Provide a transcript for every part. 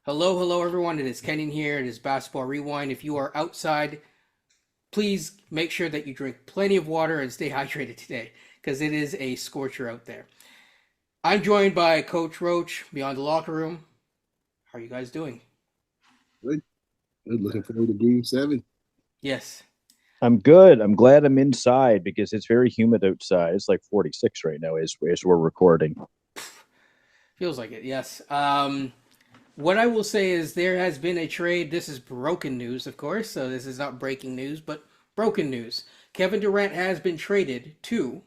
Hello, hello, everyone. It is Kenyon here. It is Basketball Rewind. If you are outside, please make sure that you drink plenty of water and stay hydrated today because it is a scorcher out there. I'm joined by Coach Roach beyond the locker room. How are you guys doing? Good. Good. Looking forward to game seven. Yes, I'm good. I'm glad I'm inside because it's very humid outside. It's like 46 right now as we're recording. feels like it. Yes. What I will say is there has been a trade. This is broken news, of course, so this is not breaking news, but broken news. Kevin Durant has been traded to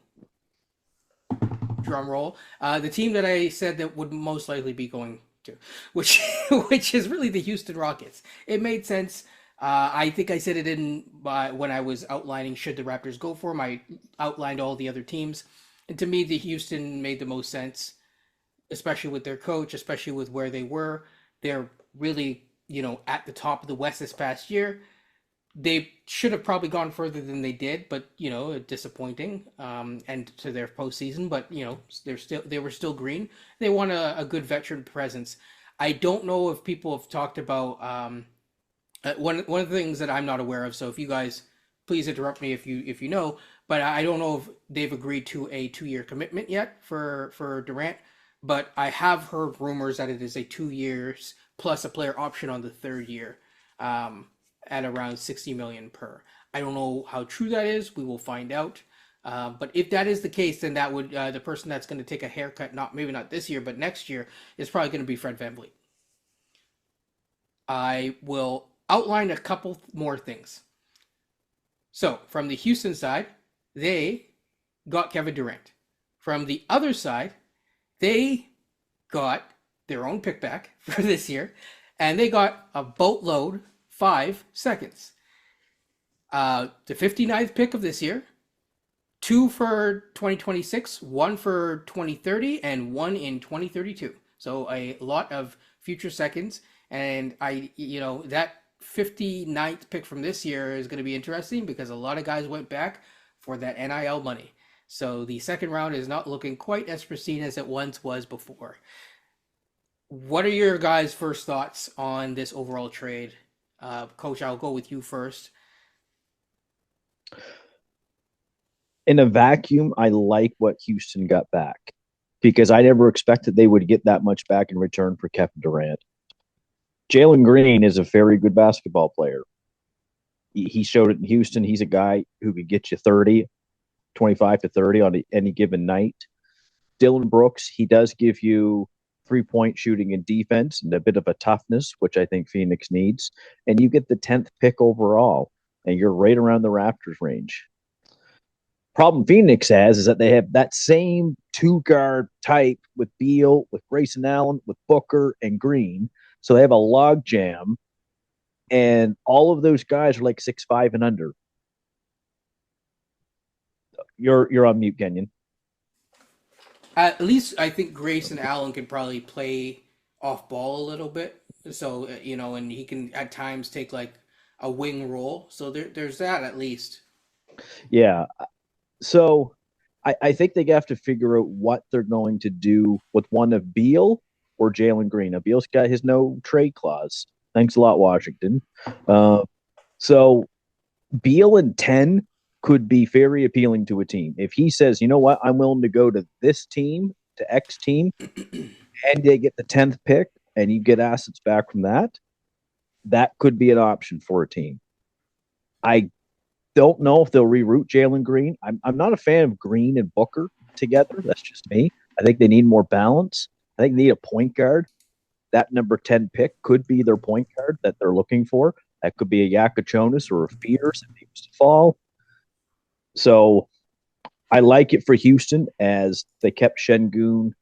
drum roll. The team that I said that would most likely be going to, which which is really the Houston Rockets. It made sense. I think I said it in when I was outlining should the Raptors go for him. I outlined all the other teams, and to me, the Houston made the most sense, especially with their coach, especially with where they were. They're really at the top of the West this past year. They should have probably gone further than they did, but disappointing. And to their postseason, but they were still green. They want a good veteran presence. I don't know if people have talked about one of the things that I'm not aware of. So if you guys please interrupt me if you know, but I don't know if they've agreed to a 2 year commitment yet for Durant. But I have heard rumors that it is a 2 years plus a player option on the third year. At around 60 million per. I don't know how true that is. We will find out. But if that is the case, then that would the person that's going to take a haircut, not maybe not this year, but next year, is probably going to be Fred VanVleet. I will outline a couple more things. So from the Houston side, they got Kevin Durant. From the other side, they got their own pick back for this year, and they got a boatload 5 seconds. The 59th pick of this year, two for 2026, one for 2030, and one in 2032. So a lot of future seconds. And that 59th pick from this year is going to be interesting because a lot of guys went back for that NIL money. So the second round is not looking quite as pristine as it once was before. What are your guys' first thoughts on this overall trade? Coach, I'll go with you first. In a vacuum, I like what Houston got back because I never expected they would get that much back in return for Kevin Durant. Jalen Green is a very good basketball player. He showed it in Houston. He's a guy who could get you 30, 25 to 30 on any given night. Dylan Brooks, he does give you 3-point shooting and defense and a bit of a toughness, which I think Phoenix needs. And you get the 10th pick overall, and you're right around the Raptors range. Problem Phoenix has is that they have that same two guard type with Beal, with Grayson Allen, with Booker and Green. So they have a log jam, and all of those guys are like 6'5" and under. You're on mute, Kenyon. At least I think Grayson Allen can probably play off ball a little bit. So, and he can at times take like a wing role. So there's that at least. Yeah. So I think they have to figure out what they're going to do with one of Beal or Jalen Green. Now, Beal's got his no trade clause. Thanks a lot, Washington. So Beal and 10 could be very appealing to a team. If he says, you know what, I'm willing to go to this team, to X team, and they get the 10th pick and you get assets back from that, that could be an option for a team. I don't know if they'll reroute Jalen Green. I'm not a fan of Green and Booker together. That's just me. I think they need more balance. I think they need a point guard. That number 10 pick could be their point guard that they're looking for. That could be a Yakachonis or a Fears if he was to fall. So I like it for Houston as they kept Şengün,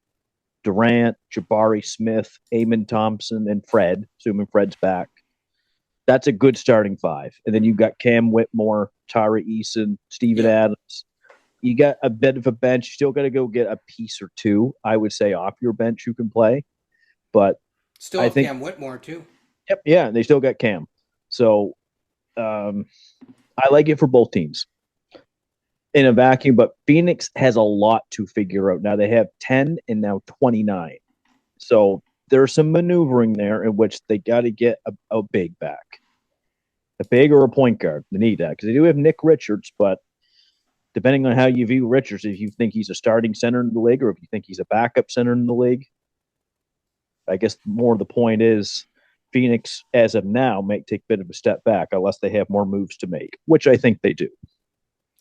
Durant, Jabari Smith, Amon Thompson, and Fred, assuming Fred's back. That's a good starting five. And then you've got Cam Whitmore, Tara Eason, Steven Adams. You got a bit of a bench. You still got to go get a piece or two, I would say, off your bench who can play. But Still I have think, Cam Whitmore too. yep, yeah, they still got Cam. So I like it for both teams in a vacuum, but Phoenix has a lot to figure out. Now they have 10 and now 29. So there's some maneuvering there in which they got to get a big back, a big or a point guard. They need that because they do have Nick Richards, but depending on how you view Richards, if you think he's a starting center in the league or if you think he's a backup center in the league, I guess more the point is Phoenix, as of now, may take a bit of a step back unless they have more moves to make, which I think they do.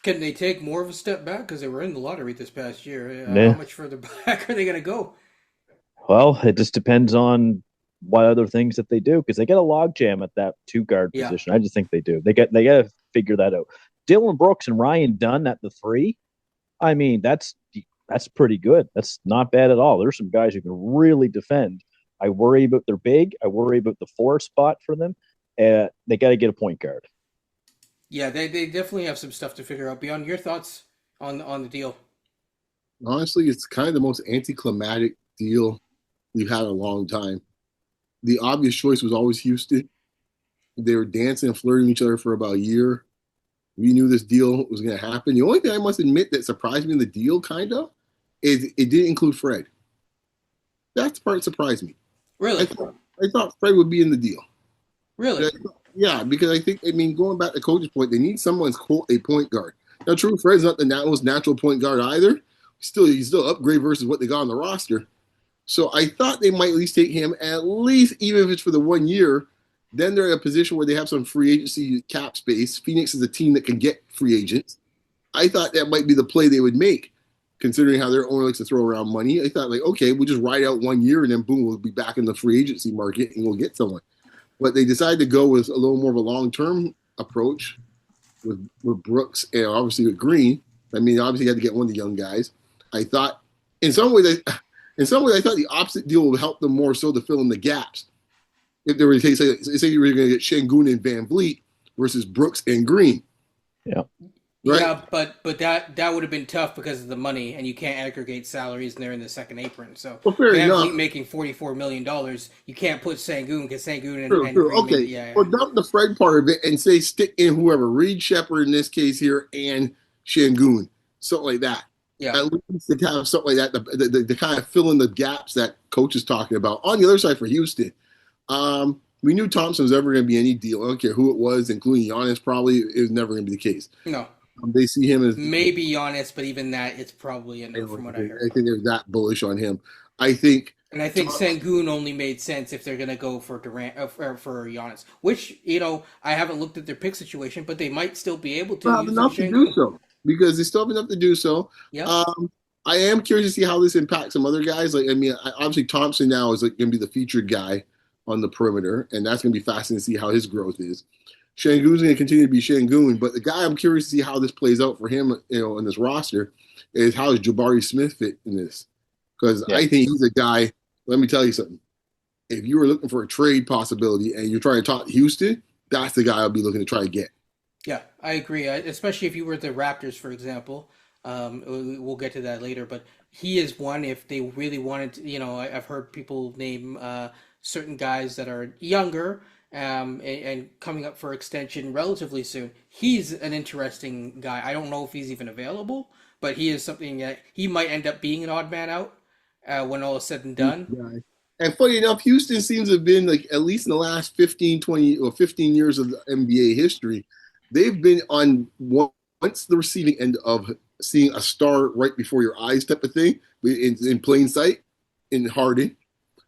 Can they take more of a step back because they were in the lottery this past year? Nah. How much further back are they going to go? Well, it just depends on what other things that they do because they get a logjam at that two guard position. I just think they do. They got to figure that out. Dylan Brooks and Ryan Dunn at the 3. I mean, that's pretty good. That's not bad at all. There's some guys who can really defend. I worry about their big. I worry about the 4 spot for them. They got to get a point guard. Yeah, they definitely have some stuff to figure out. Beyond your thoughts on the deal? Honestly, it's kind of the most anticlimactic deal we've had in a long time. The obvious choice was always Houston. They were dancing and flirting each other for about a year. We knew this deal was going to happen. The only thing I must admit that surprised me in the deal, kind of, is it didn't include Fred. That's the part that surprised me. Really? I thought Fred would be in the deal. Really? Yeah, because going back to coach's point, they need someone's a point guard. Now, true, Fred's not the most natural point guard either. He's still upgrade versus what they got on the roster. So I thought they might at least take him, at least even if it's for the 1 year. Then they're in a position where they have some free agency cap space. Phoenix is a team that can get free agents. I thought that might be the play they would make, considering how their owner likes to throw around money. I thought, okay, we'll just ride out 1 year and then boom, we'll be back in the free agency market and we'll get someone. But they decided to go with a little more of a long-term approach with Brooks and obviously with Green. I mean, obviously you had to get one of the young guys. I thought, in some ways, I thought the opposite deal would help them more so to fill in the gaps. If they were to say you were going to get Şengün and Van Vliet versus Brooks and Green. Yeah. Right? Yeah, but that would have been tough because of the money, and you can't aggregate salaries, and they're in the second apron. So Van Vliet making $44 million, you can't put Şengün because Şengün and Green. Okay, well, dump the Fred part of it and say stick in whoever, Reed, Sheppard in this case here, and Şengün, something like that. Yeah. At least to have something like that, to kind of fill in the gaps that coach is talking about. On the other side for Houston, we knew Thompson was never going to be any deal. I don't care who it was, including Giannis. Probably it was never going to be the case. No, they see him as maybe Giannis, but even that, it's probably a no from what I heard. I think they're that bullish on him. I think Şengün only made sense if they're going to go for Durant or for Giannis, which I haven't looked at their pick situation, but they might still be able to have enough to do so because they still have enough to do so. Yeah. I am curious to see how this impacts some other guys. Obviously Thompson now is going to be the featured guy on the perimeter, and that's going to be fascinating to see how his growth is. Şengün's going to continue to be Şengün, but the guy I'm curious to see how this plays out for him, in this roster, is how does Jabari Smith fit in this? Because I think he's a guy. Let me tell you something. If you were looking for a trade possibility and you're trying to talk Houston, that's the guy I'll be looking to try to get. Yeah, I agree. Especially if you were the Raptors, for example. We'll get to that later, but he is one. If they really wanted to, I've heard people name certain guys that are younger and coming up for extension relatively soon. He's an interesting guy. I don't know if he's even available, but he is something that he might end up being an odd man out when all is said and done. And funny enough, Houston seems to have been, at least in the last 15 years of the NBA history, they've been on once the receiving end of seeing a star right before your eyes type of thing in plain sight in Harden.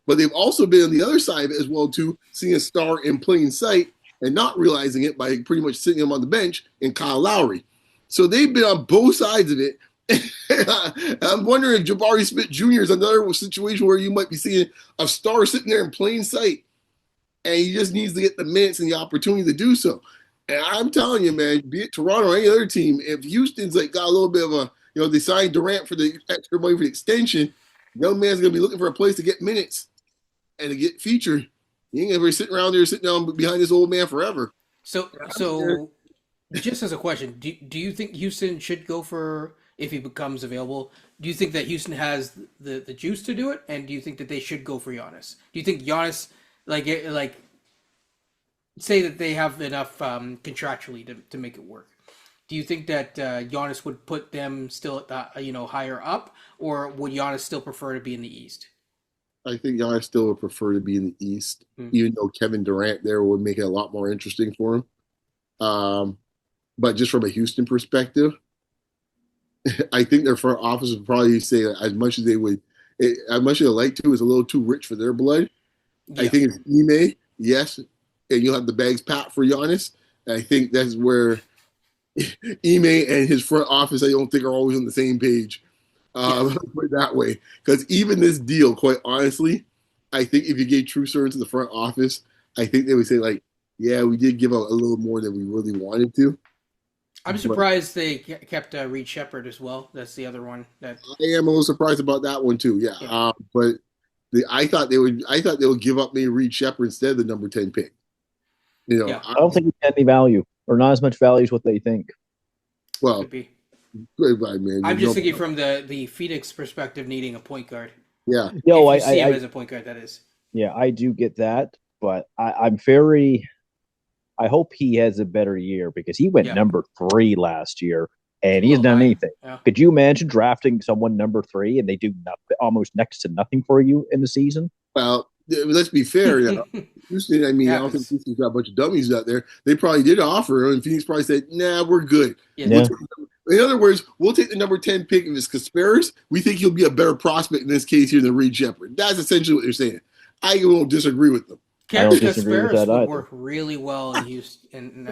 But they've also been on the other side of it as well, too, seeing a star in plain sight and not realizing it by pretty much sitting him on the bench in Kyle Lowry. So they've been on both sides of it. I'm wondering if Jabari Smith Jr. is another situation where you might be seeing a star sitting there in plain sight, and he just needs to get the minutes and the opportunity to do so. And I'm telling you, man, be it Toronto or any other team, if Houston's got a little bit of a, they signed Durant for the extra money for the extension, young man's going to be looking for a place to get minutes and to get featured. He ain't going to be sitting down behind this old man forever. So just as a question, do you think Houston should go for, if he becomes available, do you think that Houston has the juice to do it? And do you think that they should go for Giannis? Do you think Giannis, say that they have enough contractually to make it work? Do you think that Giannis would put them still at the, higher up, or would Giannis still prefer to be in the East? I think Giannis still would prefer to be in the East, even though Kevin Durant there would make it a lot more interesting for him. But just from a Houston perspective, I think their front office would probably say as much as they would, as much as they like to, is a little too rich for their blood. Yeah. I think it's Ime, yes, and you'll have the bags packed for Giannis. And I think that's where Ime and his front office, I don't think, are always on the same page. Put it that way, because even this deal, quite honestly, I think if you gave true service to the front office, I think they would say like, "Yeah, we did give out a little more than we really wanted to." I'm surprised they kept Reed Sheppard as well. That's the other one that I am a little surprised about that one too. Yeah. But I thought they would give up maybe Reed Sheppard instead of the number 10 pick. You know, Yeah. I don't think he had any value, or not as much value as what they think. Well, could be. Goodbye, man. I'm just thinking from the Phoenix perspective, needing a point guard. Yeah. Yo, if you see him as a point guard, that is. Yeah, I do get that, but I'm very. I hope he has a better year because he went number 3 last year and he hasn't done anything. Yeah. Could you imagine drafting someone number 3 and they do nothing, almost next to nothing for you in the season? Well, let's be fair. Houston, I mean, I don't think Houston's got a bunch of dummies out there. They probably did offer, and Phoenix probably said, "Nah, we're good." Yeah. In other words, we'll take the number 10 pick if it's Kasparis. We think he'll be a better prospect in this case here than Reed Sheppard. That's essentially what they're saying. I won't disagree with them. Kasparis would work really well in Houston, in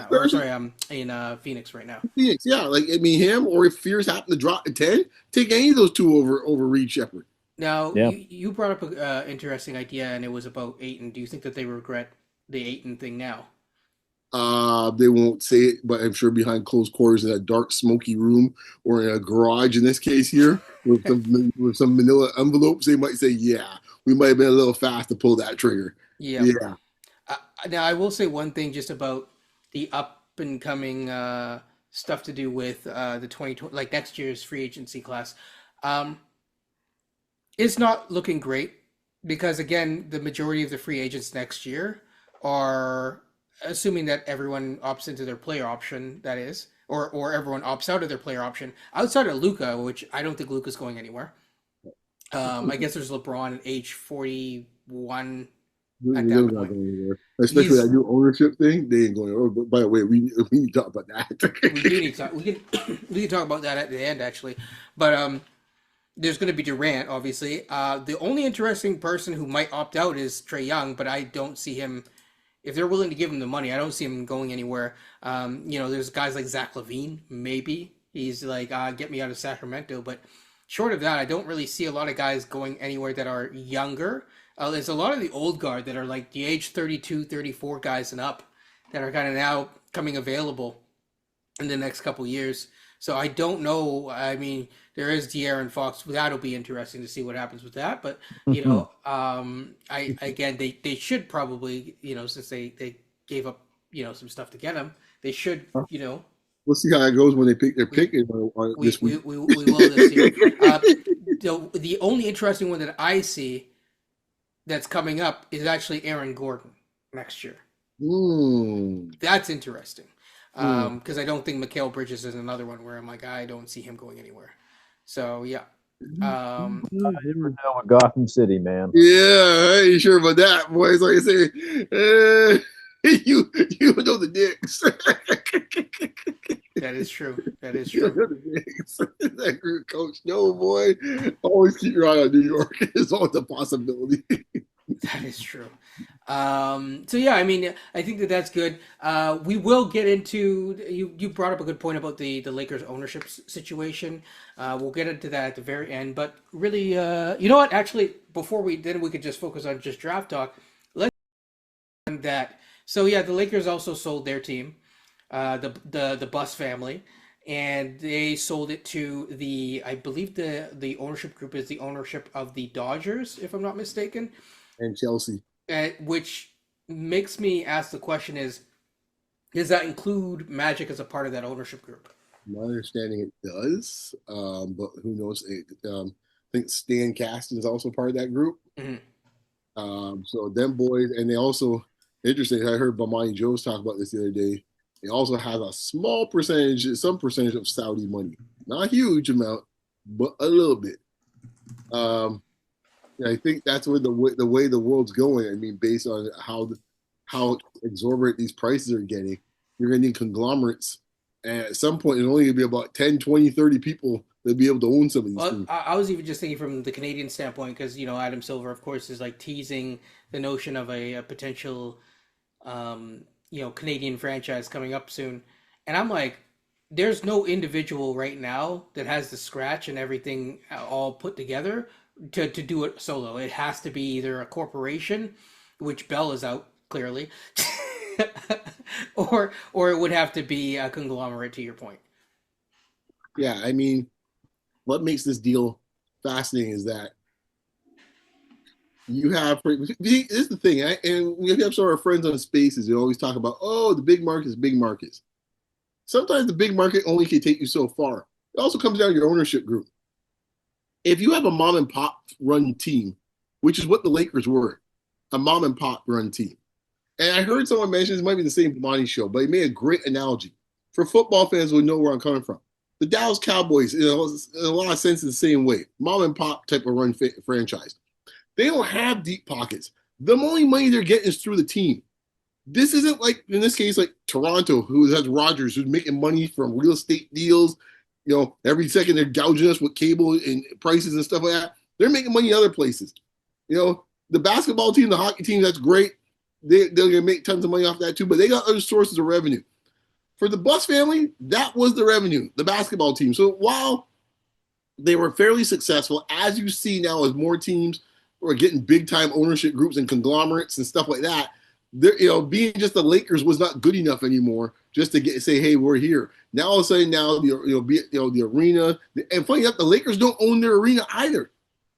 Phoenix right now. Phoenix, yeah, like I mean him, or if Fears happen to drop to 10, take any of those two over Reed Sheppard. Now you brought up an interesting idea, and it was about Ayton. Do you think that they regret the Ayton thing now? They won't say it, but I'm sure behind closed quarters in a dark, smoky room or in a garage in this case here with some manila envelopes, they might say, "Yeah, we might have been a little fast to pull that trigger." Yeah. Now I will say one thing just about the up and coming stuff to do with the 2020, like next year's free agency class. It's not looking great because again, the majority of the free agents next year are assuming that everyone opts into their player option, that is, or everyone opts out of their player option outside of Luka, which I don't think Luka's going anywhere. I guess there's LeBron at age 41. At that point. Especially that new ownership thing, they ain't going over. But by the way, we need to talk about that. We do need to talk. We can talk about that at the end, actually. But there's going to be Durant, obviously. The only interesting person who might opt out is Trae Young, but I don't see him. If they're willing to give him the money, I don't see him going anywhere. There's guys like Zach LaVine, maybe. He's like, get me out of Sacramento. But short of that, I don't really see a lot of guys going anywhere that are younger. There's a lot of the old guard that are like the age 32, 34 guys and up that are kind of now coming available in the next couple years. So I don't know. I mean, there is De'Aaron Fox. That'll be interesting to see what happens with that. But, they should probably, since they gave up, some stuff to get him, they should, We'll see how that goes when they pick their pick this week. We will this year. The only interesting one that I see that's coming up is actually Aaron Gordon next year. That's interesting. Because I don't think Mikal Bridges is another one where I'm like, I don't see him going anywhere. So, yeah. I never know with Gotham City, man. Yeah, I ain't sure about that, boys. Like I say, you know the Knicks. That is true. That is true. That group coach, no, boy. Always keep your eye on New York. It's always a possibility. That is true. So yeah, I mean, I think that's good. We will get into you brought up a good point about the Lakers ownership situation. We'll get into that at the very end. But really, you know what? Actually, before we could just focus on just draft talk. Let's on that. So yeah, the Lakers also sold their team, the Buss family, and they sold it to I believe the ownership group is the ownership of the Dodgers, if I'm not mistaken. And Chelsea. Which makes me ask the question does that include Magic as a part of that ownership group? My understanding it does, but who knows? I think Stan Kasten is also part of that group. Mm-hmm. So them boys, and they also, interesting, I heard Bomani Jones talk about this the other day, they also have a small percentage, some percentage of Saudi money. Not a huge amount, but a little bit. I think that's where the way the world's going. I mean, based on how exorbitant these prices are getting, you're going to need conglomerates. And at some point, it's only going to be about 10, 20, 30 people that'll be able to own some of these Well, things. I was even just thinking from the Canadian standpoint because Adam Silver, of course, is like teasing the notion of a potential Canadian franchise coming up soon, and I'm like, there's no individual right now that has the scratch and everything all put together to do it solo. It has to be either a corporation, which Bell is out clearly, or it would have to be a conglomerate. To your point. Yeah, I mean, what makes this deal fascinating is that you have this is the thing, and we have some of our friends on Spaces. They always talk about, oh, the big markets, big markets. Sometimes the big market only can take you so far. It also comes down to your ownership group. If you have a mom and pop run team, which is what the Lakers were, a mom and pop run team. And I heard someone mention, this might be the same Monty show, but he made a great analogy. For football fans would know where I'm coming from. The Dallas Cowboys, in a lot of sense, the same way. Mom and pop type of run franchise. They don't have deep pockets. The only money they're getting is through the team. This isn't like, in this case, like Toronto, who has Rogers, who's making money from real estate deals. Every second they're gouging us with cable and prices and stuff like that. They're making money other places. The basketball team, the hockey team, that's great. They're going to make tons of money off that too, but they got other sources of revenue. For the Buss family, that was the revenue, the basketball team. So while they were fairly successful, as you see now, as more teams are getting big time ownership groups and conglomerates and stuff like that, being just the Lakers was not good enough anymore just to say, hey, we're here. Now all of a sudden, the arena, and funny enough, the Lakers don't own their arena either.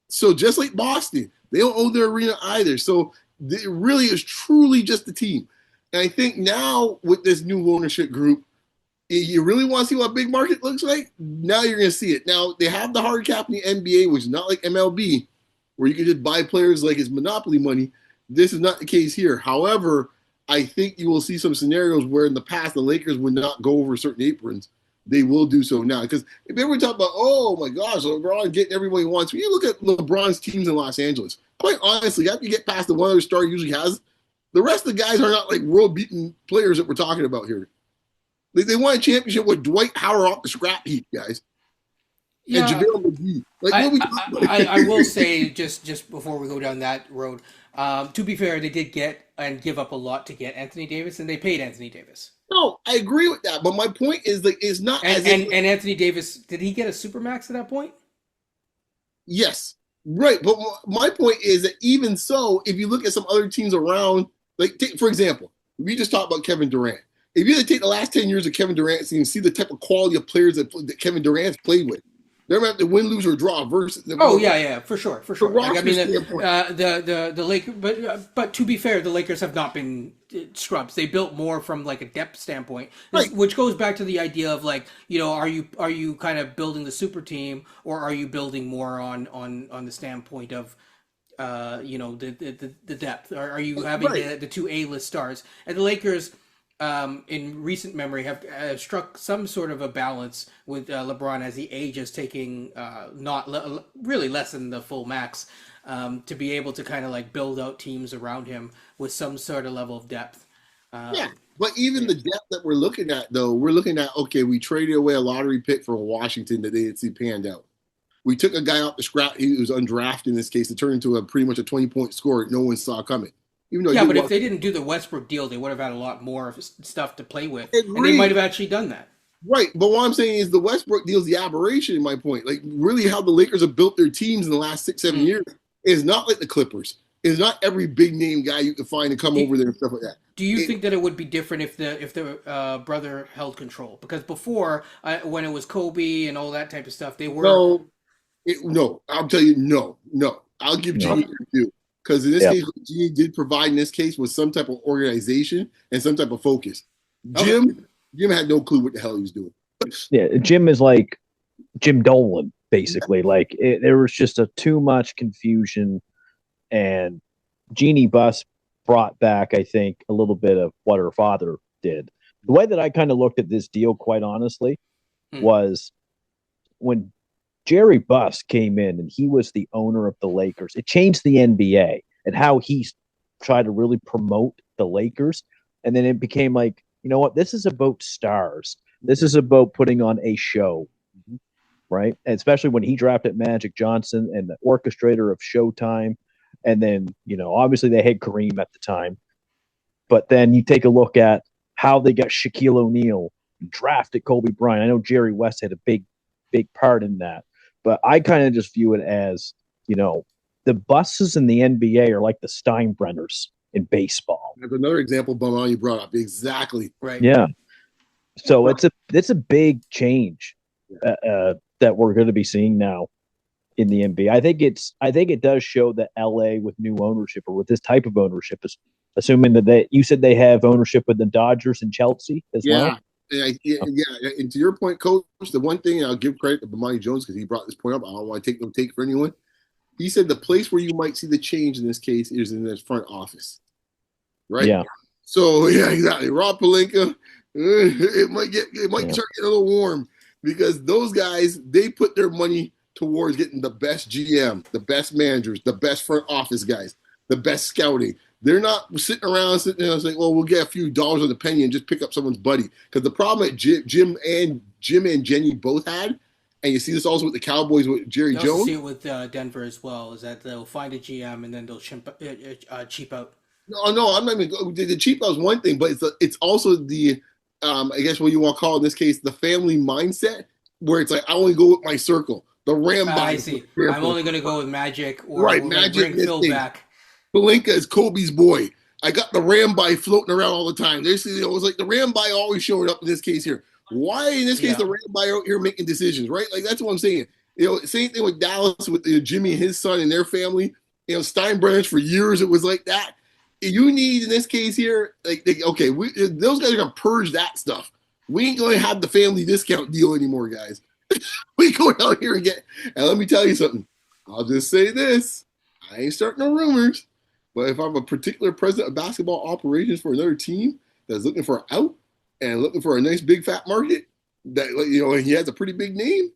So just like Boston, they don't own their arena either. So it really is truly just the team. And I think now with this new ownership group, you really want to see what big market looks like? Now you're going to see it. Now, they have the hard cap in the NBA, which is not like MLB, where you can just buy players like it's monopoly money. This is not the case here. However, I think you will see some scenarios where in the past the Lakers would not go over certain aprons. They will do so now. Because if everyone talk about, oh my gosh, LeBron getting everyone he wants, when you look at LeBron's teams in Los Angeles, quite honestly, after you get past the one other star he usually has, the rest of the guys are not like world-beating players that we're talking about here. They won a championship with Dwight Howard off the scrap heap, guys. Yeah, and JaVale McGee. I will say just before we go down that road, to be fair, they did get and give up a lot to get Anthony Davis, and they paid Anthony Davis. No, I agree with that, but my point is like it's not and Anthony Davis, did he get a supermax at that point? Yes, right. But my point is that even so, if you look at some other teams around, like for example, we just talked about Kevin Durant. If you take the last 10 years of Kevin Durant and see the type of quality of players that Kevin Durant's played with, they're going to have to win, lose, or draw versus. Yeah, for sure. Like, I mean, the Lakers, but to be fair, the Lakers have not been scrubs. They built more from like a depth standpoint, right. Which goes back to the idea of like, are you kind of building the super team, or are you building more on the standpoint of the depth? Or are you having the two A-list stars? And the Lakers, in recent memory, have struck some sort of a balance with LeBron as he ages, taking really less than the full max, to be able to kind of like build out teams around him with some sort of level of depth. But even the depth that we're looking at, though, we're looking at, okay, we traded away a lottery pick for Washington that they didn't see panned out. We took a guy off the scrap. He was undrafted in this case to turn into pretty much a 20-point scorer no one saw coming. But if they didn't do the Westbrook deal, they would have had a lot more stuff to play with. And they might have actually done that. Right. But what I'm saying is the Westbrook deal is the aberration, in my point. Like, really how the Lakers have built their teams in the last 6-7 years is not like the Clippers. It's not every big-name guy you can find and come over there and stuff like that. Do you think that it would be different if the brother held control? Because before, when it was Kobe and all that type of stuff, they were... No. I'll tell you, no. I'll give Genie a do. Because in this case, what Genie did provide in this case was some type of organization and some type of focus. Jim had no clue what the hell he was doing. Yeah, Jim is like Jim Dolan, basically. Like there was just too much confusion, and Jeannie Buss brought back, I think, a little bit of what her father did. The way that I kind of looked at this deal, quite honestly, was when Jerry Buss came in and he was the owner of the Lakers. It changed the NBA and how he tried to really promote the Lakers. And then it became like, you know what? This is about stars. This is about putting on a show, right? And especially when he drafted Magic Johnson and the orchestrator of Showtime. And then, obviously they had Kareem at the time. But then you take a look at how they got Shaquille O'Neal, drafted Kobe Bryant. I know Jerry West had a big part in that. But I kind of just view it as, the Busses in the NBA are like the Steinbrenners in baseball. That's another example, Bummer, you brought up. Exactly. Right. Yeah. So it's a big change that we're going to be seeing now in the NBA. I think it does show that LA with new ownership or with this type of ownership is assuming that you said they have ownership with the Dodgers and Chelsea as well. Yeah, and to your point, Coach, the one thing I'll give credit to Bomani Jones because he brought this point up. I don't want to take no take for anyone. He said the place where you might see the change in this case is in the front office, right? Yeah. So yeah, exactly. Rob Pelinka, it might start getting a little warm because those guys they put their money towards getting the best GM, the best managers, the best front office guys, the best scouting. They're not sitting there and saying, well, we'll get a few dollars on the penny and just pick up someone's buddy. Because the problem that Jim and Jenny both had, and you see this also with the Cowboys with Jerry Jones. You see it with Denver as well, is that they'll find a GM and then they'll cheap out. No, I'm not even. The cheap out is one thing, but it's also the, I guess what you want to call in this case, the family mindset, where it's like, I only go with my circle. The Rambo. I see. I'm only going to go with Magic or Magic bring Phil back. Pelinka is Kobe's boy. I got the Rambi floating around all the time. It was like the Rambi always showing up in this case here. Why in this case the Rambi out here making decisions, right? Like that's what I'm saying. Same thing with Dallas with Jimmy and his son and their family. Steinbrenners for years it was like that. You need in this case here, those guys are gonna purge that stuff. We ain't gonna have the family discount deal anymore, guys. We go down here and let me tell you something. I'll just say this. I ain't starting no rumors. But if I'm a particular president of basketball operations for another team that's looking for an out and looking for a nice big fat market, that and he has a pretty big name.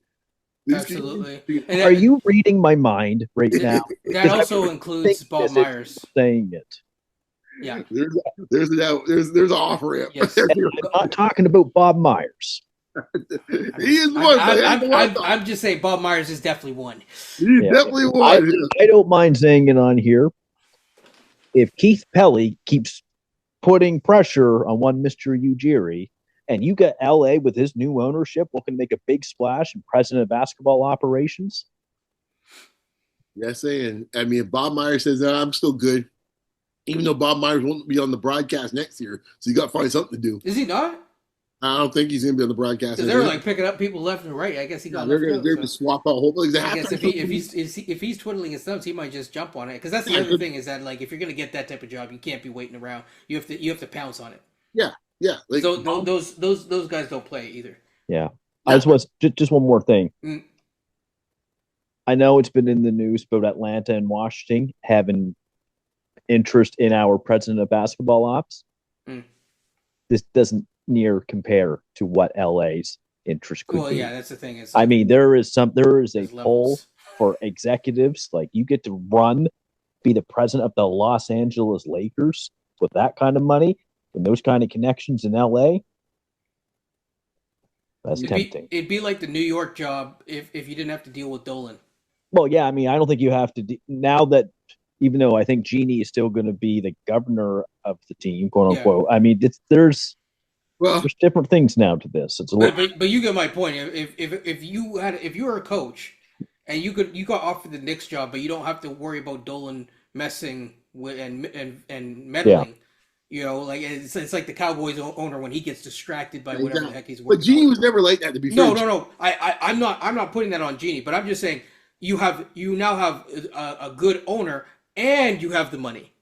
Absolutely. Are you reading my mind right now? That also includes Bob Myers saying it. Yeah. There's an off ramp. Yes. I'm not talking about Bob Myers. He is one. I'm just saying Bob Myers is definitely one. He's definitely one. I don't mind saying it on here. If Keith Pelly keeps putting pressure on one Mr. Ujiri, and you got LA with his new ownership looking to make a big splash and president of basketball operations. Yes, and I mean, if Bob Myers says that, I'm still good. Even though Bob Myers won't be on the broadcast next year, so you got to find something to do. Is he not? I don't think he's going to be on the broadcast. Because they're picking up people left and right. I guess he got. They're going to swap out. Hopefully, I guess if he's twiddling his thumbs, he might just jump on it. Because that's the other thing is that if you're going to get that type of job, you can't be waiting around. You have to pounce on it. Yeah. So those guys don't play either. Yeah. I just one more thing. I know it's been in the news about Atlanta and Washington having interest in our president of basketball ops. This doesn't near compare to what LA's interest could be. Well, yeah, that's the thing. I mean, there is a levels. poll for executives. Like you get to be the president of the Los Angeles Lakers with that kind of money and those kind of connections in LA. That's tempting. It'd be like the New York job if you didn't have to deal with Nolan. Well, yeah, I mean, I don't think you have to now that, even though I think Jeannie is still going to be the governor of the team, quote unquote. Yeah. I mean, there's different things now to this. It's but you get my point. If you were a coach and you got offered the Knicks job, but you don't have to worry about Dolan messing with and meddling. Yeah. It's like the Cowboys owner when he gets distracted by whatever the heck he's working. But Jeannie was never like that, to be fair. No. I'm not putting that on Jeannie, but I'm just saying you now have a good owner and you have the money.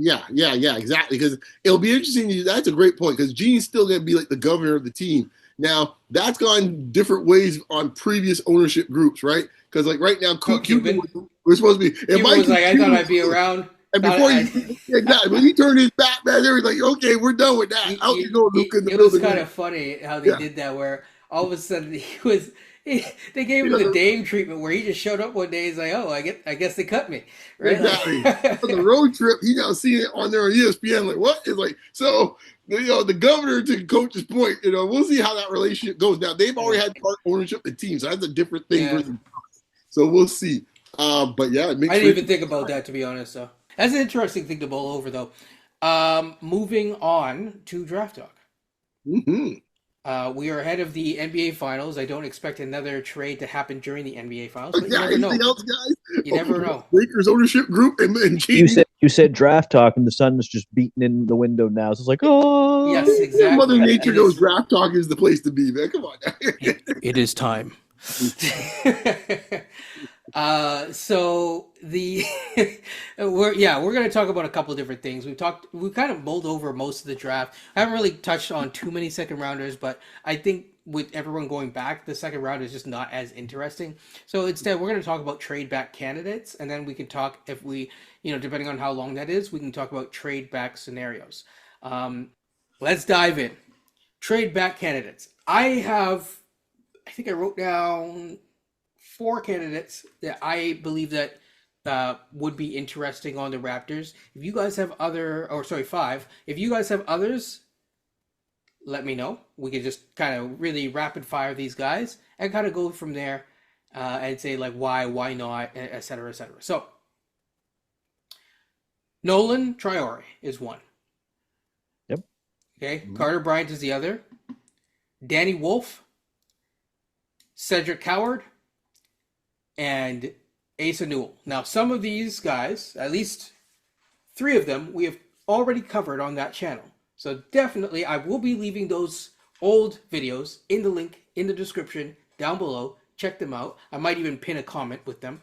Yeah, exactly. Because it'll be interesting. That's a great point because Gene's still going to be like the governor of the team. Now, that's gone different ways on previous ownership groups, right? Because right now, Cuban was supposed to be. Cuban was like, I thought I'd be around. And before when he turned his back, man, they were like, okay, we're done with that. It was kind of funny how they did that, where all of a sudden it They gave him the Dame treatment where he just showed up one day. He's like, "Oh, I guess they cut me." Right? Exactly. On the road trip, he now seeing it on there on ESPN. Like, what? It's like, so, the governor, to coach's point, we'll see how that relationship goes. Now, they've already had part ownership of the team, so that's a different thing. Yeah. So we'll see. But yeah, it makes I didn't even think about that, to be honest. So that's an interesting thing to bowl over, though. Moving on to draft talk. Mm-hmm. We are ahead of the NBA Finals. I don't expect another trade to happen during the NBA Finals, but Yeah, you never anything know. else, guys? You never know. Lakers ownership group and You said draft talk, and the sun was just beating in the window now. So it's like, oh, Yes, exactly. Mother Nature It knows is- draft talk is the place to be, man. Come on. It is time. So we're going to talk about a couple of different things. We kind of mulled over most of the draft. I haven't really touched on too many second rounders, but I think with everyone going back, the second round is just not as interesting. So instead, we're going to talk about trade back candidates, and then we can talk, if we, depending on how long that is, we can talk about trade back scenarios. Let's dive in. Trade back candidates. I think I wrote down 4 candidates that I believe that would be interesting on the Raptors. If you guys have 5. If you guys have others, let me know. We could just kind of really rapid fire these guys and kind of go from there and say like why not, et cetera, et cetera. So Nolan Traore is one. Yep. Okay. Mm-hmm. Carter Bryant is the other. Danny Wolf, Cedric Coward, and Asa Newell. Now, some of these guys, at least 3 of them, we have already covered on that channel. So definitely, I will be leaving those old videos in the link in the description down below. Check them out. I might even pin a comment with them.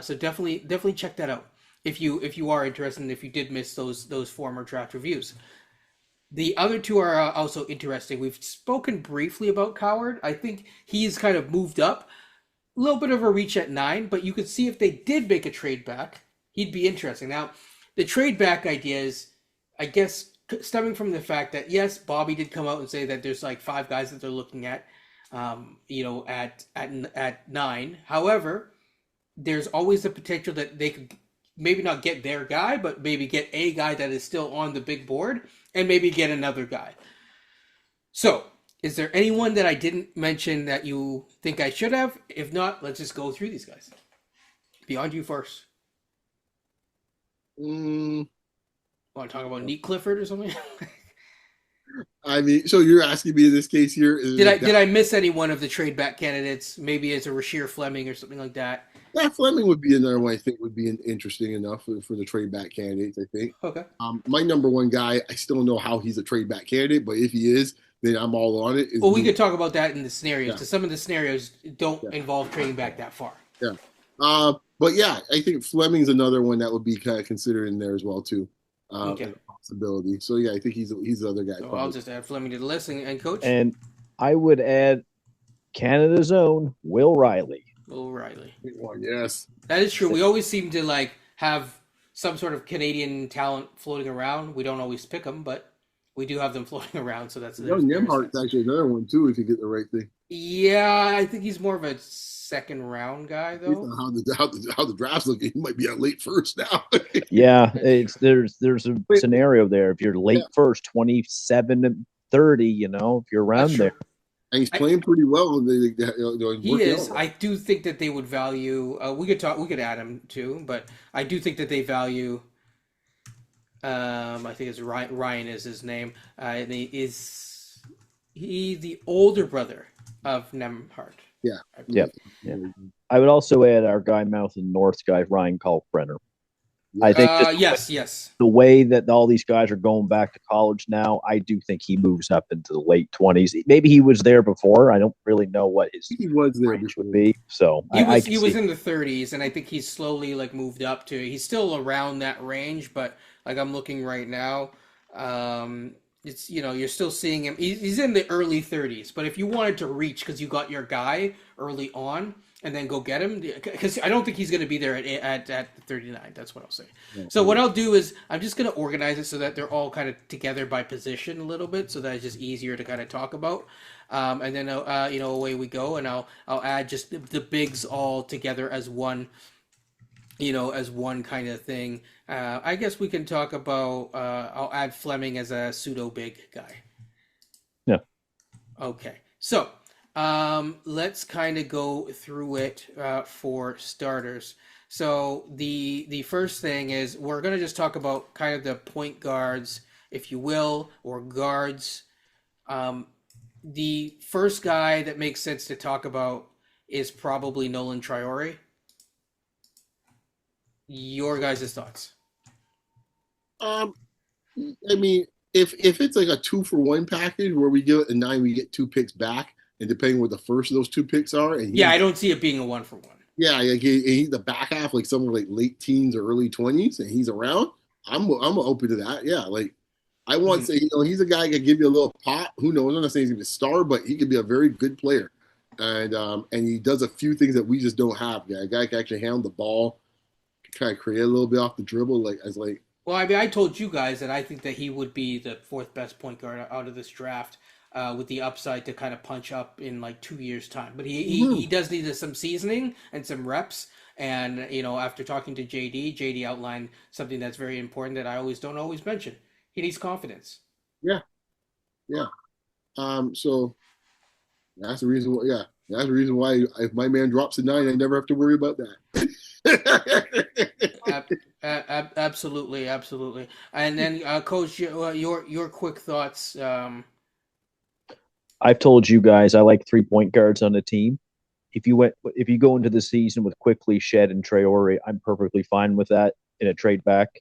So definitely check that out if you are interested and if you did miss those former draft reviews. The other 2 are also interesting. We've spoken briefly about Coward. I think he's kind of moved up. A little bit of a reach at 9, but you could see if they did make a trade back, he'd be interesting. Now, the trade back idea is, I guess, stemming from the fact that, yes, Bobby did come out and say that there's like 5 guys that they're looking at, at 9. However, there's always the potential that they could maybe not get their guy, but maybe get a guy that is still on the big board and maybe get another guy. So, is there anyone that I didn't mention that you think I should have? If not, let's just go through these guys. Beyond you first. Want to talk about Neat Clifford or something? I mean, so you're asking me in this case here? Did I miss any one of the trade back candidates? Maybe as a Rasheer Fleming or something like that. Yeah, Fleming would be another one I think would be interesting enough for the trade back candidates, I think. Okay. My number one guy, I still don't know how he's a trade back candidate, but if he is, then I'm all on it. Well, we could talk about that in the scenarios, because some of the scenarios don't involve trading back that far. Yeah. But yeah, I think Fleming's another one that would be kind of considered in there as well too. Okay. As a possibility. So yeah, I think he's the other guy. So I'll just add Fleming to the list and coach. And I would add Canada's own Will Riley. Will Riley. Yes. That is true. We always seem to have some sort of Canadian talent floating around. We don't always pick them, but we do have them floating around. So that's Nembhard's actually another one too if you get the right thing. Yeah, I think he's more of a second round guy though. Based on how the draft's looking, he might be at late first now. Yeah, there's a scenario there. If you're late first, 27 30, if you're around there. And he's playing pretty well. He is. I do think that they would value. We could add him too, but I do think that they value. I think it's Ryan is his name. And he's the older brother of Nembhard. Yeah. I would also add our guy Mouth and North guy Ryan Kalkbrenner. I think yes. The way that all these guys are going back to college now, I do think he moves up into the late 20s. Maybe he was there before. I don't really know what his range would be. So he was in the 30s, and I think he's slowly moved up to. He's still around that range, but I'm looking right now. It's you're still seeing him. He's in the early 30s, but if you wanted to reach because you got your guy early on, and then go get him, because I don't think he's going to be there at 39. That's what I'll say. Yeah. So what I'll do is I'm just going to organize it so that they're all kind of together by position a little bit, so that it's just easier to kind of talk about. And then away we go, and I'll add just the bigs all together as one, as one kind of thing. I guess we can talk about. I'll add Fleming as a pseudo big guy. Yeah. Okay. So let's kind of go through it for starters. So the first thing is we're going to just talk about kind of the point guards, if you will, or guards. The first guy that makes sense to talk about is probably Nolan Traore. Your guys' thoughts? I mean, if it's like a 2-for-1 package where we give it a 9, we get 2 picks back, and depending what the first of those 2 picks are, and I don't see it being a 1-for-1. Yeah, like he's the back half, like somewhere like late teens or early 20s, and he's around. I'm open to that. Yeah, like I want to say, he's a guy that can give you a little pop. Who knows? I'm not saying he's gonna be a star, but he could be a very good player, and he does a few things that we just don't have. Yeah, a guy can actually handle the ball, kind of create a little bit off the dribble, Well, I mean, I told you guys that I think that he would be the 4th best point guard out of this draft, with the upside to kind of punch up in like 2 years' time. But he does need some seasoning and some reps. And after talking to JD outlined something that's very important that I don't always mention. He needs confidence. Yeah. So that's the reason why. Yeah, that's the reason why if my man drops a 9, I never have to worry about that. Absolutely. And then, Coach, your quick thoughts. I've told you guys I like 3-point guards on a team. If you go into the season with Quickly, Shed, and Traore, I'm perfectly fine with that in a trade back.